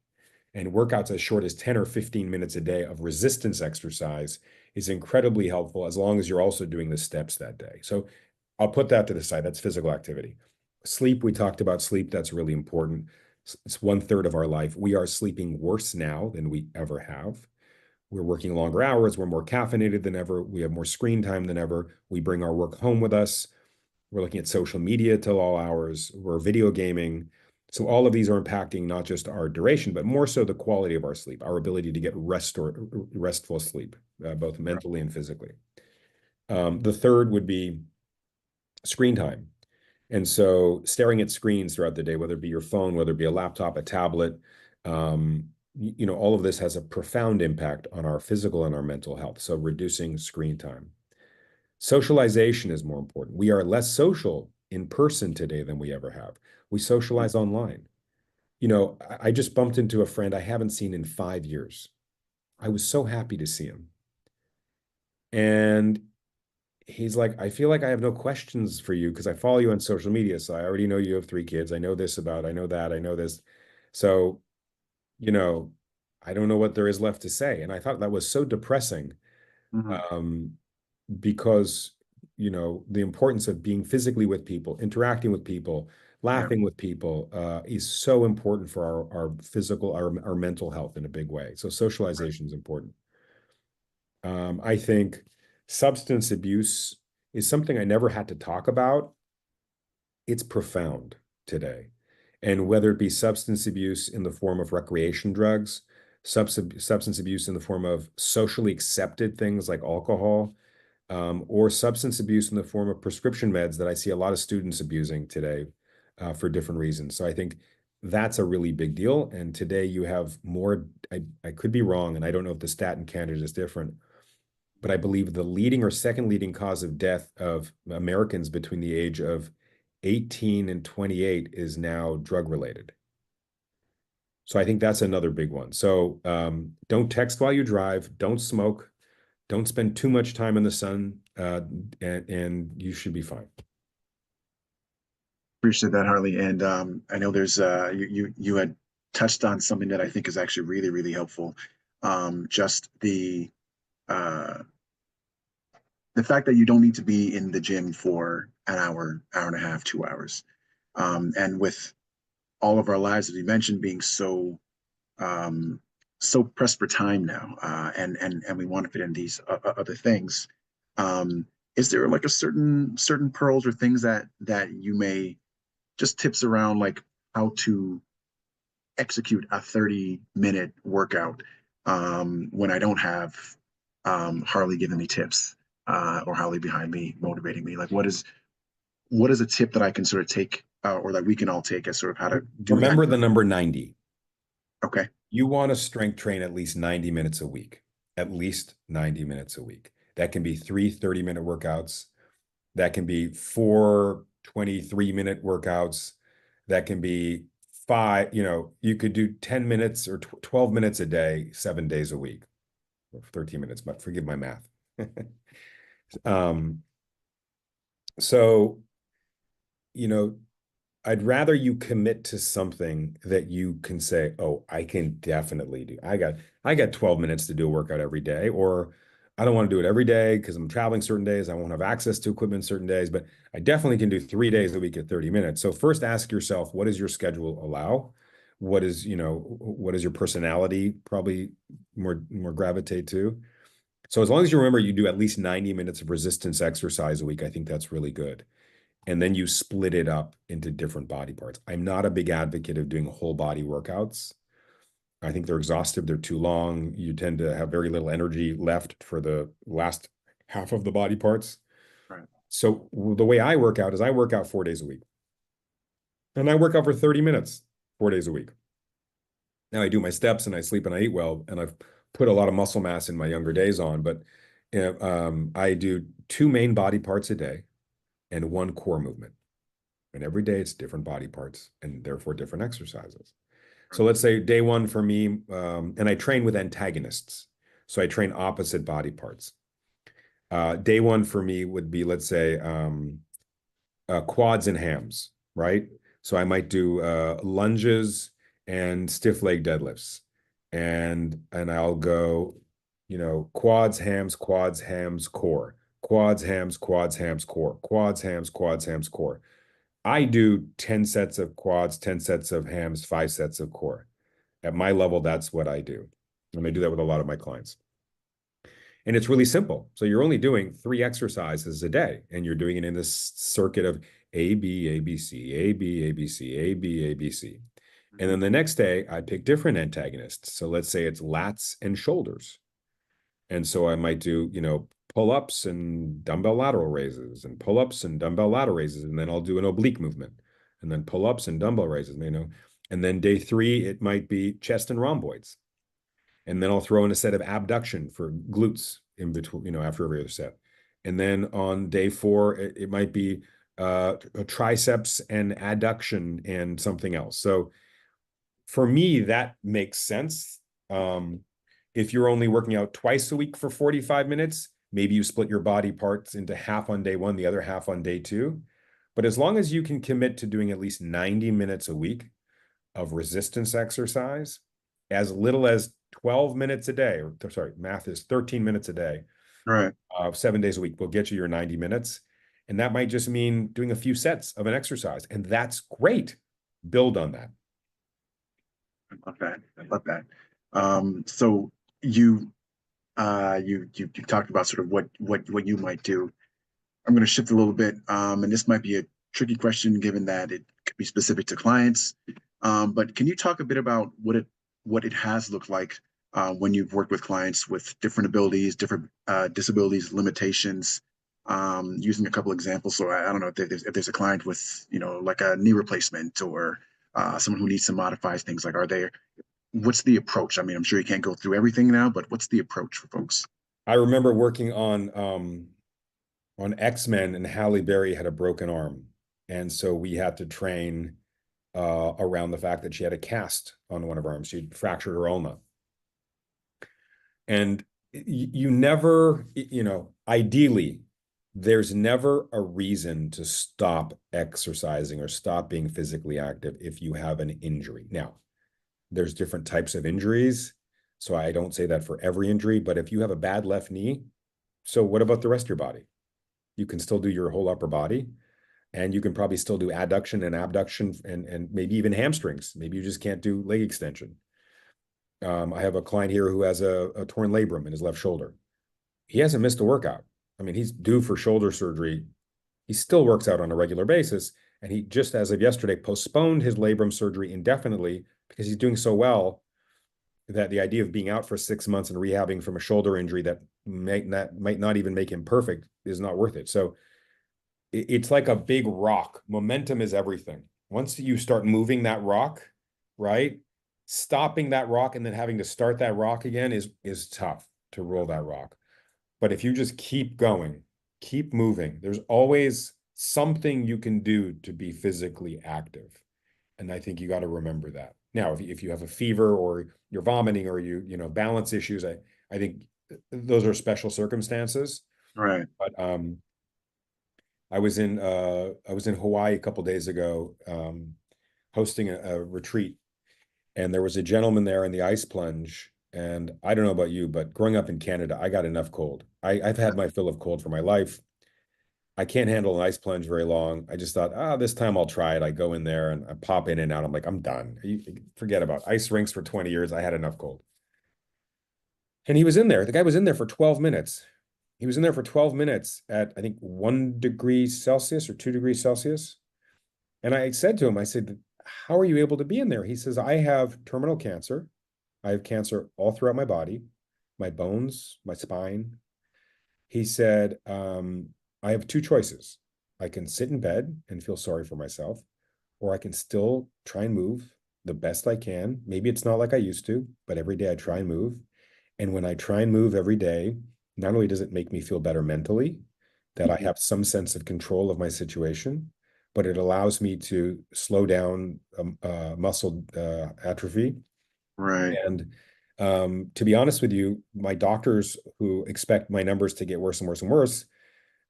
And workouts as short as 10 or 15 minutes a day of resistance exercise is incredibly helpful as long as you're also doing the steps that day. So I'll put that to the side. That's physical activity. Sleep, we talked about sleep. That's really important. It's 1/3 of our life. We are sleeping worse now than we ever have. We're working longer hours. We're more caffeinated than ever. We have more screen time than ever. We bring our work home with us. We're looking at social media till all hours. We're video gaming. So all of these are impacting not just our duration, but more so the quality of our sleep, our ability to get restful sleep, both mentally and physically. The third would be screen time. And so staring at screens throughout the day, whether it be your phone, whether it be a laptop, a tablet, all of this has a profound impact on our physical and our mental health. So reducing screen time. Socialization is more important. We are less social in person today than we ever have. We socialize online. I just bumped into a friend I haven't seen in 5 years. I was so happy to see him. And he's like, I feel like I have no questions for you because I follow you on social media. So I already know you have 3 kids. I know this about, I know that, I know this. So, I don't know what there is left to say. And I thought that was so depressing. Because the importance of being physically with people, interacting with people, laughing with people is so important for our physical, our mental health in a big way. So socialization is important. I think substance abuse is something I never had to talk about. It's profound today. And whether it be substance abuse in the form of recreation drugs, substance abuse in the form of socially accepted things like alcohol, or substance abuse in the form of prescription meds that I see a lot of students abusing today for different reasons. So I think that's a really big deal. And today you have more, I could be wrong, and I don't know if the stat in Canada is different, but I believe the leading or second leading cause of death of Americans between the age of 18 and 28 is now drug related. So I think that's another big one. So don't text while you drive, don't smoke, don't spend too much time in the sun, and you should be fine. Appreciate that, Harley. And I know there's you had touched on something that I think is actually really, really helpful. Just the fact that you don't need to be in the gym for an hour, hour and a half, 2 hours. And with all of our lives, as you mentioned, being so pressed for time now, and we want to fit in these other things. Is there like a certain pearls or things that you may, just tips around like how to execute a 30-minute workout when I don't have Harley giving me tips or Harley behind me motivating me? Like what is a tip that I can sort of take or that we can all take as sort of how to do Remember that? the number 90. Okay. You want to strength train at least 90 minutes a week, at least 90 minutes a week. That can be 3 30-minute workouts. That can be 4 23-minute workouts. That can be 5, you could do 10 minutes or 12 minutes a day, 7 days a week, or 13 minutes, but forgive my math. So, I'd rather you commit to something that you can say, oh, I can definitely do. I got 12 minutes to do a workout every day, or I don't want to do it every day because I'm traveling certain days. I won't have access to equipment certain days, but I definitely can do 3 days a week at 30 minutes. So first ask yourself, what does your schedule allow? What is your personality probably more gravitate to? So as long as you remember you do at least 90 minutes of resistance exercise a week, I think that's really good. And then you split it up into different body parts. I'm not a big advocate of doing whole body workouts. I think they're exhaustive. They're too long. You tend to have very little energy left for the last half of the body parts. Right. So the way I work out is I work out 4 days a week. And I work out for 30 minutes, 4 days a week. Now I do my steps and I sleep and I eat well, and I've put a lot of muscle mass in my younger days on, but I do 2 main body parts a day and 1 core movement. And every day it's different body parts and therefore different exercises. So let's say day 1 for me, and I train with antagonists. So I train opposite body parts. Day 1 for me would be, let's say, quads and hams, right? So I might do lunges and stiff leg deadlifts. And I'll go, quads, hams, core. Quads, hams, core. Quads, hams, core. I do 10 sets of quads, 10 sets of hams, 5 sets of core. At my level, that's what I do. And I do that with a lot of my clients. And it's really simple. So you're only doing 3 exercises a day, and you're doing it in this circuit of A, B, A, B, C, A, B, A, B, C, A, B, A, B, C. And then the next day, I pick different antagonists. So let's say it's lats and shoulders. And so I might do, pull-ups and dumbbell lateral raises and pull-ups and dumbbell lateral raises. And then I'll do an oblique movement and then pull-ups and dumbbell raises, And then day 3, it might be chest and rhomboids. And then I'll throw in a set of abduction for glutes in between, after every other set. And then on day 4, it might be triceps and adduction and something else. So for me, that makes sense. If you're only working out twice a week for 45 minutes, maybe you split your body parts into half on day 1, the other half on day 2. But as long as you can commit to doing at least 90 minutes a week of resistance exercise, as little as 12 minutes a day, or sorry, math is 13 minutes a day, Right. 7 days a week will get you your 90 minutes. And that might just mean doing a few sets of an exercise. And that's great. Build on that. I love that. I love that. So you talked about sort of what you might do. I'm going to shift a little bit, and this might be a tricky question given that it could be specific to clients. But can you talk a bit about what it has looked like when you've worked with clients with different abilities, different disabilities, limitations? Using a couple examples. So I don't know if there's a client with like a knee replacement or someone who needs to modify things. Like, what's the approach? I mean, I'm sure you can't go through everything now, but what's the approach for folks? I remember working on X-Men, and Halle Berry had a broken arm. And so we had to train around the fact that she had a cast on one of her arms. She'd fractured her ulna. And you never, ideally, there's never a reason to stop exercising or stop being physically active if you have an injury. Now, there's different types of injuries. So I don't say that for every injury, but if you have a bad left knee, so what about the rest of your body? You can still do your whole upper body, and you can probably still do adduction and abduction and maybe even hamstrings. Maybe you just can't do leg extension. I have a client here who has a torn labrum in his left shoulder. He hasn't missed a workout. I mean, he's due for shoulder surgery. He still works out on a regular basis. And he just, as of yesterday, postponed his labrum surgery indefinitely because he's doing so well that the idea of being out for 6 months and rehabbing from a shoulder injury that might not even make him perfect is not worth it. So it's like a big rock. Momentum is everything. Once you start moving that rock, right? Stopping that rock and then having to start that rock again is tough to roll that rock. But if you just keep going, keep moving, there's always something you can do to be physically active. And I think you got to remember that. Now, if you have a fever or you're vomiting or you balance issues, I think those are special circumstances. Right. But I was in Hawaii a couple days ago, hosting a retreat, and there was a gentleman there in the ice plunge. And I don't know about you, but growing up in Canada, I got enough cold. I've had my fill of cold for my life. I can't handle an ice plunge very long. I just thought, this time I'll try it. I go in there and I pop in and out. I'm like, I'm done. Forget about ice rinks for 20 years. I had enough cold. And he was in there. The guy was in there for 12 minutes. He was in there for 12 minutes at, I think, 1 degree Celsius or 2 degrees Celsius. And I said to him, I said, how are you able to be in there? He says, I have terminal cancer. I have cancer all throughout my body, my bones, my spine. He said, I have 2 choices. I can sit in bed and feel sorry for myself, or I can still try and move the best I can. Maybe it's not like I used to, but every day I try and move. And when I try and move every day, not only does it make me feel better mentally, that I have some sense of control of my situation, but it allows me to slow down muscle atrophy. Right. And to be honest with you, my doctors who expect my numbers to get worse and worse and worse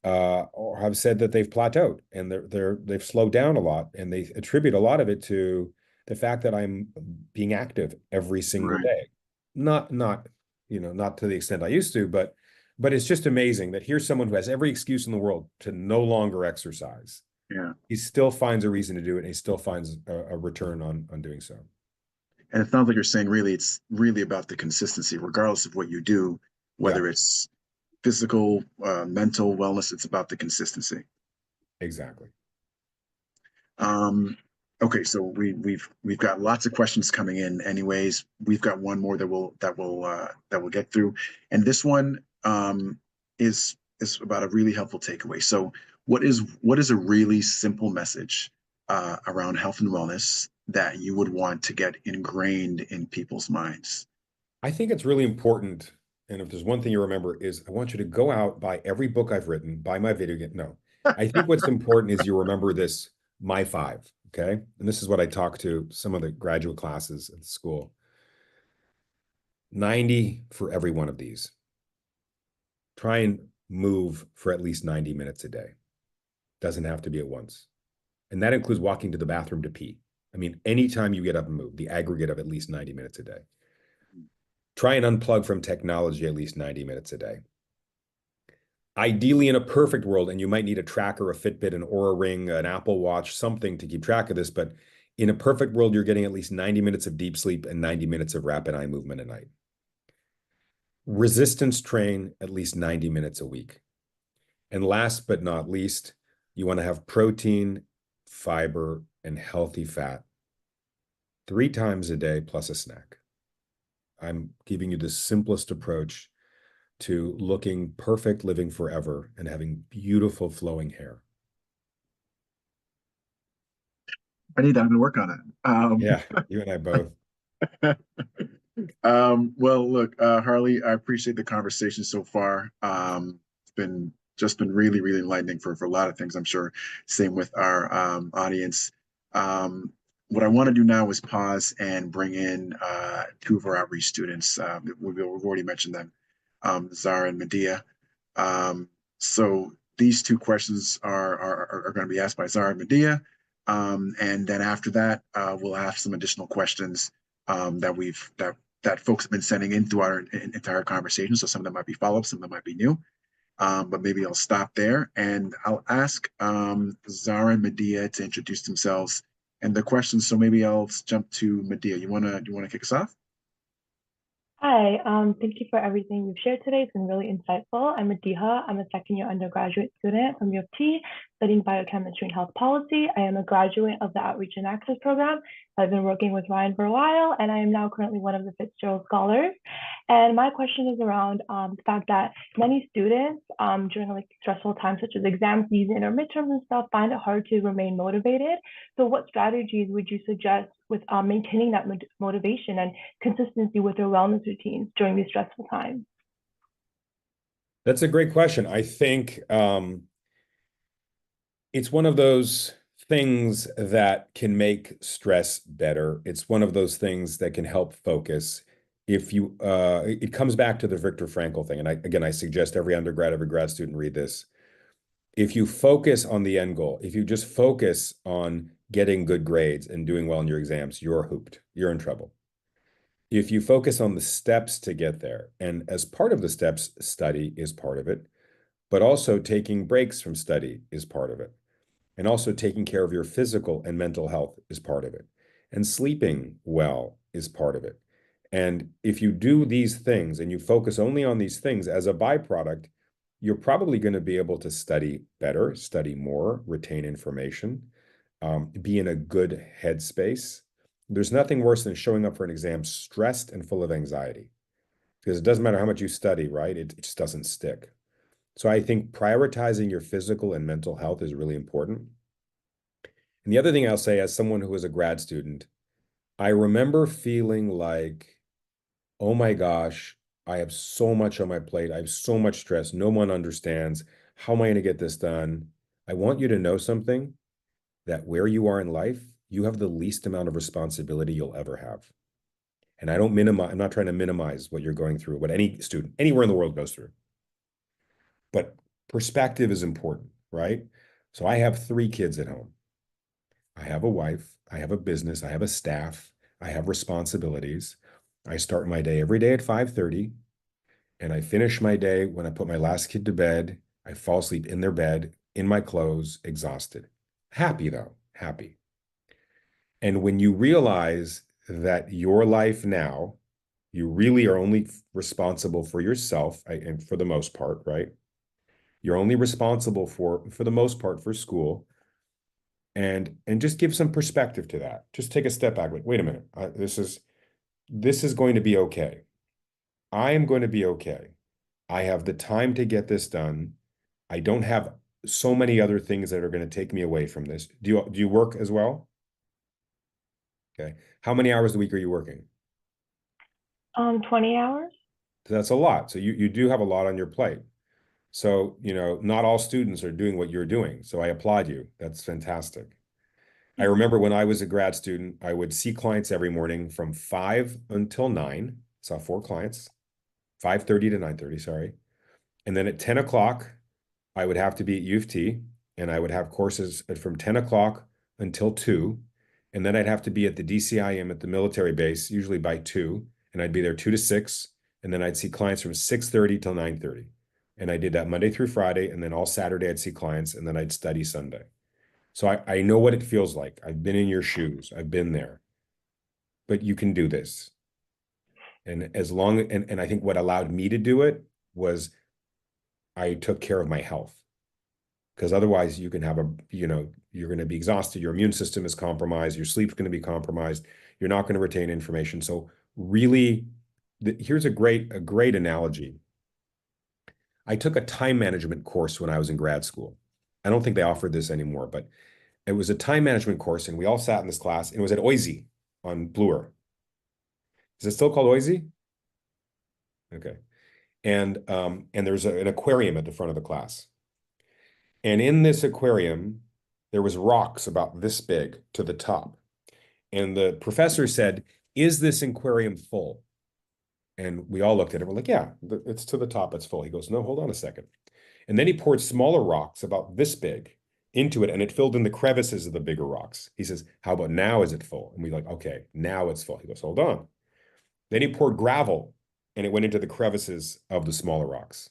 have said that they've plateaued and they've slowed down a lot, and they attribute a lot of it to the fact that I'm being active every single day. Not to the extent I used to, but it's just amazing that here's someone who has every excuse in the world to no longer exercise. Yeah. he still finds a reason to do it, and he still finds a return on doing so. And it sounds like you're saying really it's really about the consistency, regardless of what you do, Yeah, whether it's physical, mental wellness, it's about the consistency. exactly. Um, okay, so we've got lots of questions coming in. Anyways, we've got one more that we'll get through, and this one is about a really helpful takeaway. So, what is a really simple message around health and wellness that you would want to get ingrained in people's minds? I think it's really important, and if there's one thing you remember is I want you to go out, buy every book I've written, buy my video game. No, I think what's important is you remember this, my five, okay? And this is what I talk to some of the graduate classes at the school. 90 for every one of these. Try and move for at least 90 minutes a day. Doesn't have to be at once. And that includes walking to the bathroom to pee. I mean, anytime you get up and move, the aggregate of at least 90 minutes a day. Try and unplug from technology at least 90 minutes a day. Ideally, in a perfect world, and you might need a tracker, a Fitbit, an Oura Ring, an Apple Watch, something to keep track of this, but in a perfect world, you're getting at least 90 minutes of deep sleep and 90 minutes of rapid eye movement a night. Resistance train at least 90 minutes a week. And last but not least, you want to have protein, fiber, and healthy fat 3 times a day plus a snack. I'm giving you the simplest approach to looking perfect, living forever, and having beautiful flowing hair. I need to work on it. Yeah, you and I both. Well, look, Harley, I appreciate the conversation so far. It's been really, really enlightening for a lot of things, I'm sure. Same with our audience. What I want to do now is pause and bring in two of our outreach students. We've already mentioned them, Zara and Medea. So these two questions are going to be asked by Zara and Medea. And then after that, we'll have some additional questions that folks have been sending in throughout our entire conversation. So some of them might be follow-ups, some of them might be new. But maybe I'll stop there and I'll ask Zara and Medea to introduce themselves and the questions. So maybe I'll jump to Medea. Do you wanna kick us off? Hi, thank you for everything you've shared today. It's been really insightful. I'm Adiha. I'm a second-year undergraduate student from U of T, studying biochemistry and health policy. I am a graduate of the Outreach and Access program. I've been working with Ryan for a while, and I am now currently one of the Fitzgerald Scholars. And my question is around the fact that many students during like stressful times such as exam season or midterms and stuff find it hard to remain motivated. So what strategies would you suggest with maintaining that motivation and consistency with their wellness routines during these stressful times? That's a great question. I think it's one of those things that can make stress better. It's one of those things that can help focus. If you, it comes back to the Viktor Frankl thing. And I suggest every undergrad, every grad student read this. If you focus on the end goal, if you just focus on getting good grades and doing well in your exams, you're hooped. You're in trouble. If you focus on the steps to get there, and as part of the steps, study is part of it, but also taking breaks from study is part of it. And also taking care of your physical and mental health is part of it. And sleeping well is part of it. And if you do these things and you focus only on these things as a byproduct, you're probably going to be able to study better, study more, retain information, be in a good headspace. There's nothing worse than showing up for an exam stressed and full of anxiety, because it doesn't matter how much you study, right? It just doesn't stick. So I think prioritizing your physical and mental health is really important. And the other thing I'll say, as someone who was a grad student, I remember feeling like, oh my gosh, I have so much on my plate. I have so much stress. No one understands. How am I going to get this done? I want you to know something, that where you are in life, you have the least amount of responsibility you'll ever have. And I'm not trying to minimize what you're going through, what any student anywhere in the world goes through. But perspective is important, right? So I have 3 kids at home. I have a wife, I have a business, I have a staff, I have responsibilities. I start my day every day at 5:30, and I finish my day when I put my last kid to bed. I fall asleep in their bed, in my clothes, exhausted. Happy though, happy. And when you realize that your life now, you really are only responsible for yourself, and for the most part, right? You're only responsible for the most part, for school, and just give some perspective to that. Just take a step back. Like, wait a minute, this is going to be okay. I am going to be okay. I have the time to get this done. I don't have so many other things that are going to take me away from this. Do you work as well? Okay. How many hours a week are you working? 20 hours. That's a lot. So you do have a lot on your plate. So, not all students are doing what you're doing. So I applaud you. That's fantastic. I remember when I was a grad student, I would see clients every morning from 5 until 9. Saw 4 clients, 5:30 to 9:30, sorry. And then at 10 o'clock, I would have to be at U of T, and I would have courses from 10 o'clock until 2. And then I'd have to be at the DCIM at the military base, usually by 2. And I'd be there 2 to 6. And then I'd see clients from 6:30 till 9:30. And I did that Monday through Friday. And then all Saturday, I'd see clients, and then I'd study Sunday. So I know what it feels like. I've been in your shoes. I've been there. But you can do this. And and I think what allowed me to do it was I took care of my health. Because otherwise you can have you're going to be exhausted. Your immune system is compromised. Your sleep's going to be compromised. You're not going to retain information. So really, here's a great analogy. I took a time management course when I was in grad school. I don't think they offered this anymore, but it was a time management course, and we all sat in this class, and it was at OISE on Bloor. Is it still called OISE? Okay. And there's an aquarium at the front of the class. And in this aquarium, there was rocks about this big to the top. And the professor said, "Is this aquarium full?" And we all looked at it. We're like, "Yeah, it's to the top. It's full." He goes, "No, hold on a second." And then he poured smaller rocks about this big into it, and it filled in the crevices of the bigger rocks. He says, "How about now? Is it full?" And we're like, "Okay, now it's full." He goes, "Hold on." Then he poured gravel, and it went into the crevices of the smaller rocks.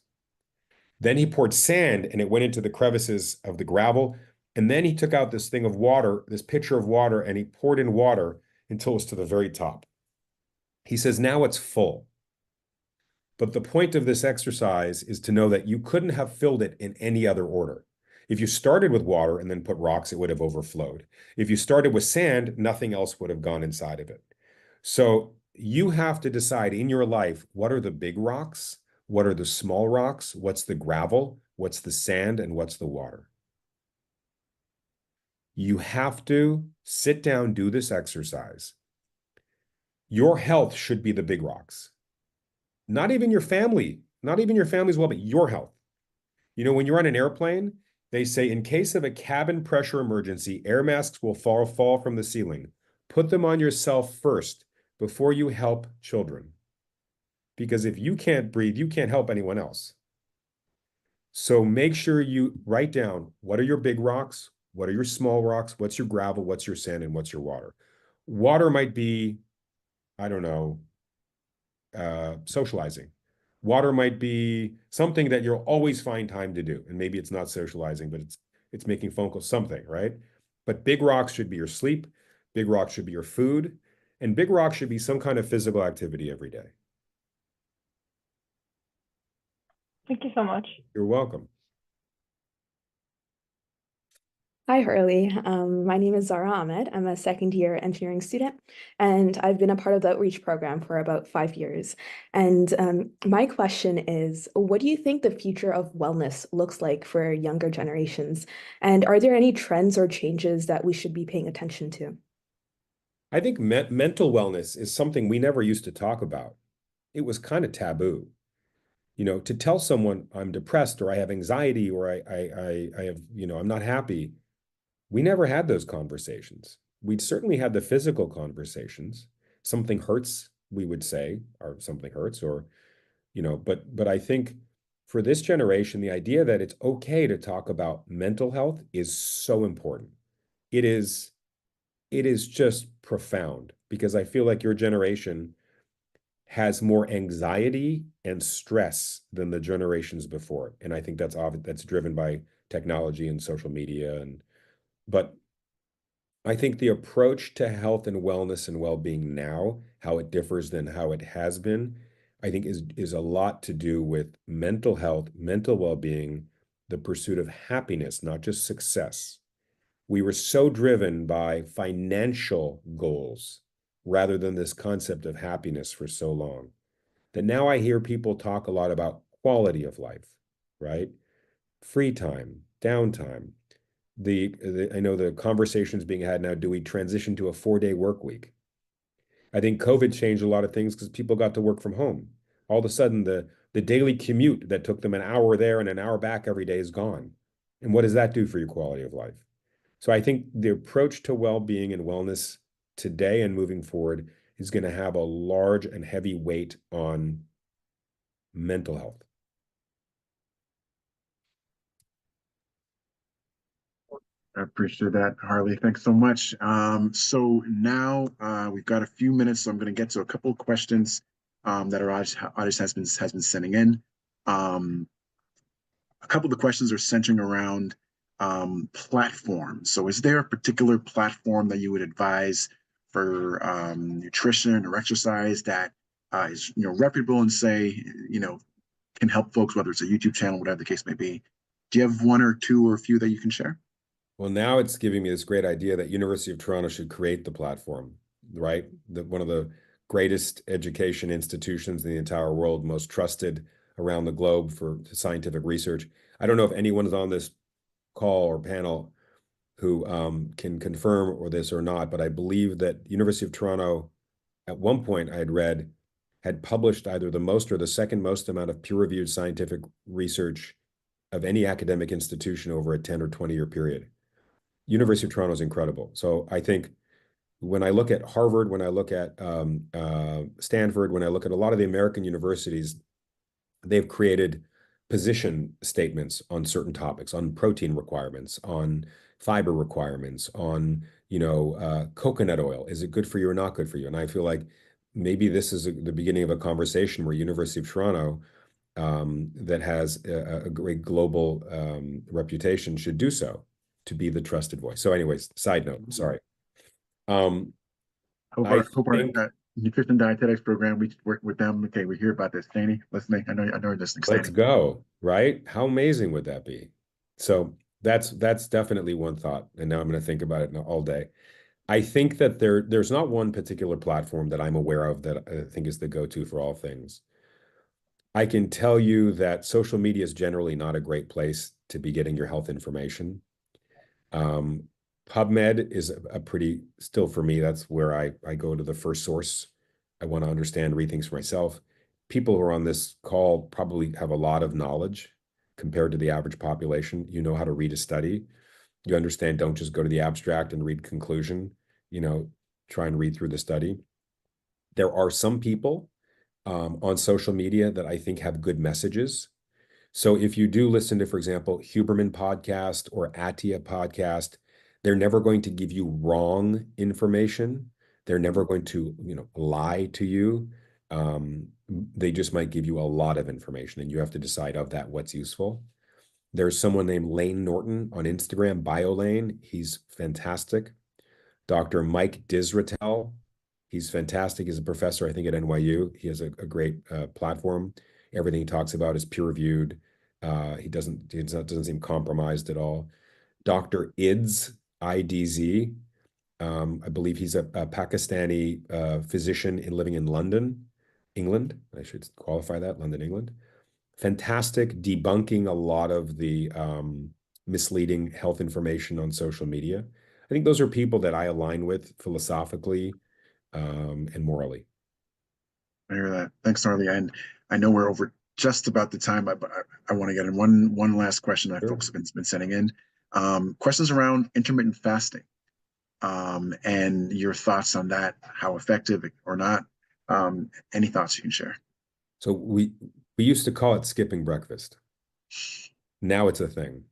Then he poured sand, and it went into the crevices of the gravel. And then he took out this thing of water, this pitcher of water, and he poured in water until it was to the very top. He says, "Now it's full." But the point of this exercise is to know that you couldn't have filled it in any other order. If you started with water and then put rocks, it would have overflowed. If you started with sand, nothing else would have gone inside of it. So you have to decide in your life, what are the big rocks? What are the small rocks? What's the gravel? What's the sand? And what's the water? You have to sit down, do this exercise. Your health should be the big rocks. Not even your family, not even your family's well-being, your health. When you're on an airplane, they say in case of a cabin pressure emergency, air masks will fall from the ceiling. Put them on yourself first before you help children. Because if you can't breathe, you can't help anyone else. So make sure you write down, what are your big rocks? What are your small rocks? What's your gravel? What's your sand? And what's your water? Water might be, I don't know, socializing. Water might be something that you'll always find time to do. And maybe it's not socializing, but it's making phone calls, something, right? But big rocks should be your sleep. Big rocks should be your food. And big rocks should be some kind of physical activity every day. Thank you so much. You're welcome. Hi, Harley. My name is Zara Ahmed. I'm a second-year engineering student, and I've been a part of the Outreach program for about 5 years. And my question is, what do you think the future of wellness looks like for younger generations? And are there any trends or changes that we should be paying attention to? I think mental wellness is something we never used to talk about. It was kind of taboo. To tell someone I'm depressed or I have anxiety or I have, I'm not happy. We never had those conversations. We'd certainly had the physical conversations. Something hurts, we would say, or something hurts, or, but I think for this generation, the idea that it's okay to talk about mental health is so important. It is just profound, because I feel like your generation has more anxiety and stress than the generations before. And I think that's driven by technology and social media and But I think the approach to health and wellness and well-being now, how it differs than how it has been, I think is a lot to do with mental health, mental well-being, the pursuit of happiness, not just success. We were so driven by financial goals rather than this concept of happiness for so long that now I hear people talk a lot about quality of life, right? Free time, downtime. I know the conversations being had now, do we transition to a 4-day work week? I think COVID changed a lot of things because people got to work from home. All of a sudden, the daily commute that took them an hour there and an hour back every day is gone. And what does that do for your quality of life? So I think the approach to well-being and wellness today and moving forward is going to have a large and heavy weight on mental health. I appreciate that, Harley. Thanks so much. So now we've got a few minutes, so I'm going to get to a couple of questions that our audience has been sending in. A couple of the questions are centering around platforms. So is there a particular platform that you would advise for nutrition or exercise that is reputable and say can help folks, whether it's a YouTube channel, whatever the case may be? Do you have one or two or a few that you can share? Well, now it's giving me this great idea that University of Toronto should create the platform, right? One of the greatest education institutions in the entire world, most trusted around the globe for scientific research. I don't know if anyone is on this call or panel who can confirm or this or not, but I believe that University of Toronto, at one point I had read, had published either the most or the second most amount of peer-reviewed scientific research of any academic institution over a 10 or 20-year period. University of Toronto is incredible. So I think when I look at Harvard, when I look at Stanford, when I look at a lot of the American universities, they've created position statements on certain topics, on protein requirements, on fiber requirements, on coconut oil. Is it good for you or not good for you? And I feel like maybe this is the beginning of a conversation where University of Toronto, that has a great global reputation, should do so, to be the trusted voice. So anyways, side note, sorry. Hope our nutrition dietetics program, we work with them. Okay, we hear about this. Staney, listening. I know you're listening. Let's go, right? How amazing would that be? So that's definitely one thought. And now I'm going to think about it all day. I think that there's not one particular platform that I'm aware of that I think is the go-to for all things. I can tell you that social media is generally not a great place to be getting your health information. PubMed is still for me, that's where I go to the first source. I want to understand, read things for myself. People who are on this call probably have a lot of knowledge compared to the average population. You know how to read a study. You understand, don't just go to the abstract and read conclusion, try and read through the study. There are some people on social media that I think have good messages. So if you do listen to, for example, Huberman podcast or Attia podcast, they're never going to give you wrong information. They're never going to, lie to you. They just might give you a lot of information, and you have to decide of that what's useful. There's someone named Lane Norton on Instagram, BioLane. He's fantastic. Dr. Mike Disratel, he's fantastic. He's a professor, I think, at NYU. He has a great platform. Everything he talks about is peer-reviewed. He doesn't seem compromised at all. Dr. Idz, IDZ, I believe he's a Pakistani physician living in London, England. I should qualify that, London, England. Fantastic, debunking a lot of the misleading health information on social media. I think those are people that I align with philosophically and morally. I hear that. Thanks, Harley. And I know we're over just about the time, but I want to get in one last question that folks have been sending in. Questions around intermittent fasting and your thoughts on that, how effective or not. Any thoughts you can share? So we used to call it skipping breakfast. Now it's a thing.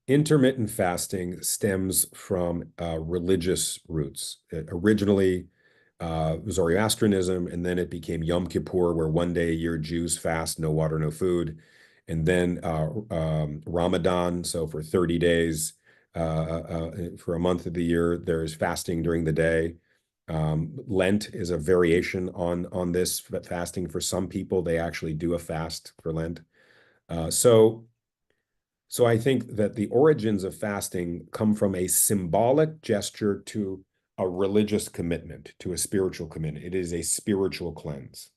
Intermittent fasting stems from religious roots. Originally, it was Zoroastrianism, and then it became Yom Kippur, where one day a year Jews fast, no water, no food. And then Ramadan, so for 30 days, For a month of the year, there's fasting during the day. Lent is a variation on this fasting. For some people, they actually do a fast for Lent. So I think that the origins of fasting come from a symbolic gesture to a religious commitment, to a spiritual commitment. It is a spiritual cleanse.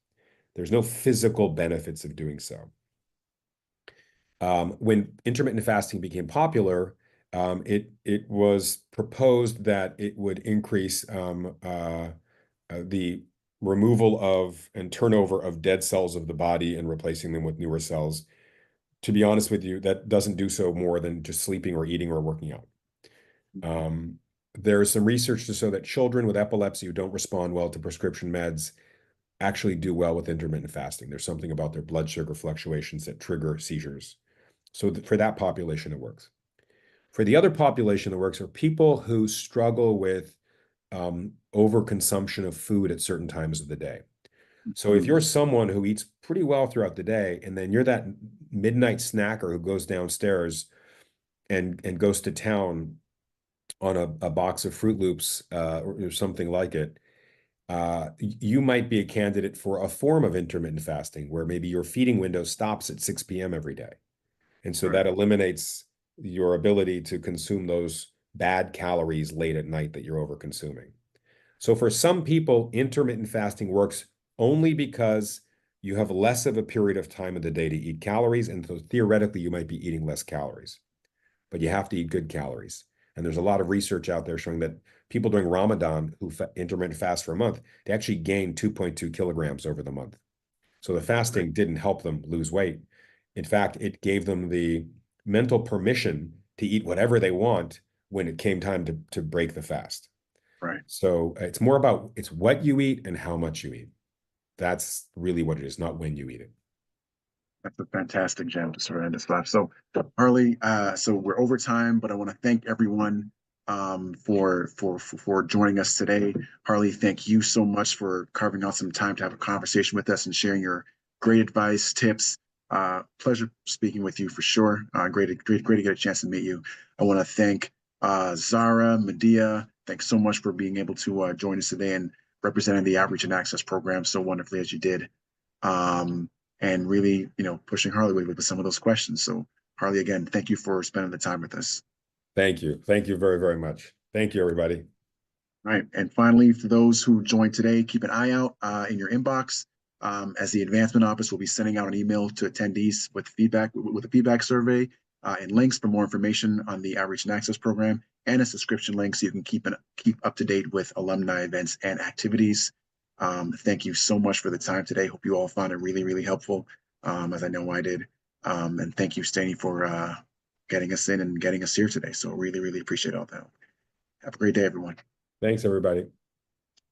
There's no physical benefits of doing so. When intermittent fasting became popular, it was proposed that it would increase the removal of and turnover of dead cells of the body and replacing them with newer cells. To be honest with you, that doesn't do so more than just sleeping or eating or working out. There is some research to show that children with epilepsy who don't respond well to prescription meds actually do well with intermittent fasting. There's something about their blood sugar fluctuations that trigger seizures. So for that population, it works. For the other population, it works are people who struggle with overconsumption of food at certain times of the day. So if you're someone who eats pretty well throughout the day, and then you're that midnight snacker who goes downstairs and goes to town on a box of Fruit Loops or something like it, you might be a candidate for a form of intermittent fasting where maybe your feeding window stops at 6 p.m. every day. And so that eliminates your ability to consume those bad calories late at night that you're over consuming. So for some people, intermittent fasting works only because you have less of a period of time of the day to eat calories, and so theoretically you might be eating less calories, but you have to eat good calories. And there's a lot of research out there showing that people during Ramadan who intermittent fast for a month, they actually gained 2.2 kilograms over the month. So the fasting didn't help them lose weight. In fact, it gave them the mental permission to eat whatever they want when it came time to break the fast. Right. So it's more about it's what you eat and how much you eat. That's really what it is, not when you eat it. That's a fantastic gem to sort of end this live. So Harley, so we're over time, but I want to thank everyone for joining us today. Harley, thank you so much for carving out some time to have a conversation with us and sharing your great advice, tips. Pleasure speaking with you for sure. Great to get a chance to meet you. I want to thank Zara, Medea. Thanks so much for being able to join us today and representing the Outreach and Access program so wonderfully as you did. And really, pushing Harley with some of those questions. So Harley, again, thank you for spending the time with us. Thank you. Thank you very, very much. Thank you, everybody. All right. And finally, for those who joined today, keep an eye out in your inbox as the advancement office will be sending out an email to attendees with feedback, with a feedback survey and links for more information on the Outreach and Access program and a subscription link so you can keep up to date with alumni events and activities. Thank you so much for the time today. Hope you all found it really, really helpful, as I know I did. And thank you, Stanley, for getting us in and getting us here today. So really, really appreciate all that. Have a great day, everyone. Thanks, everybody.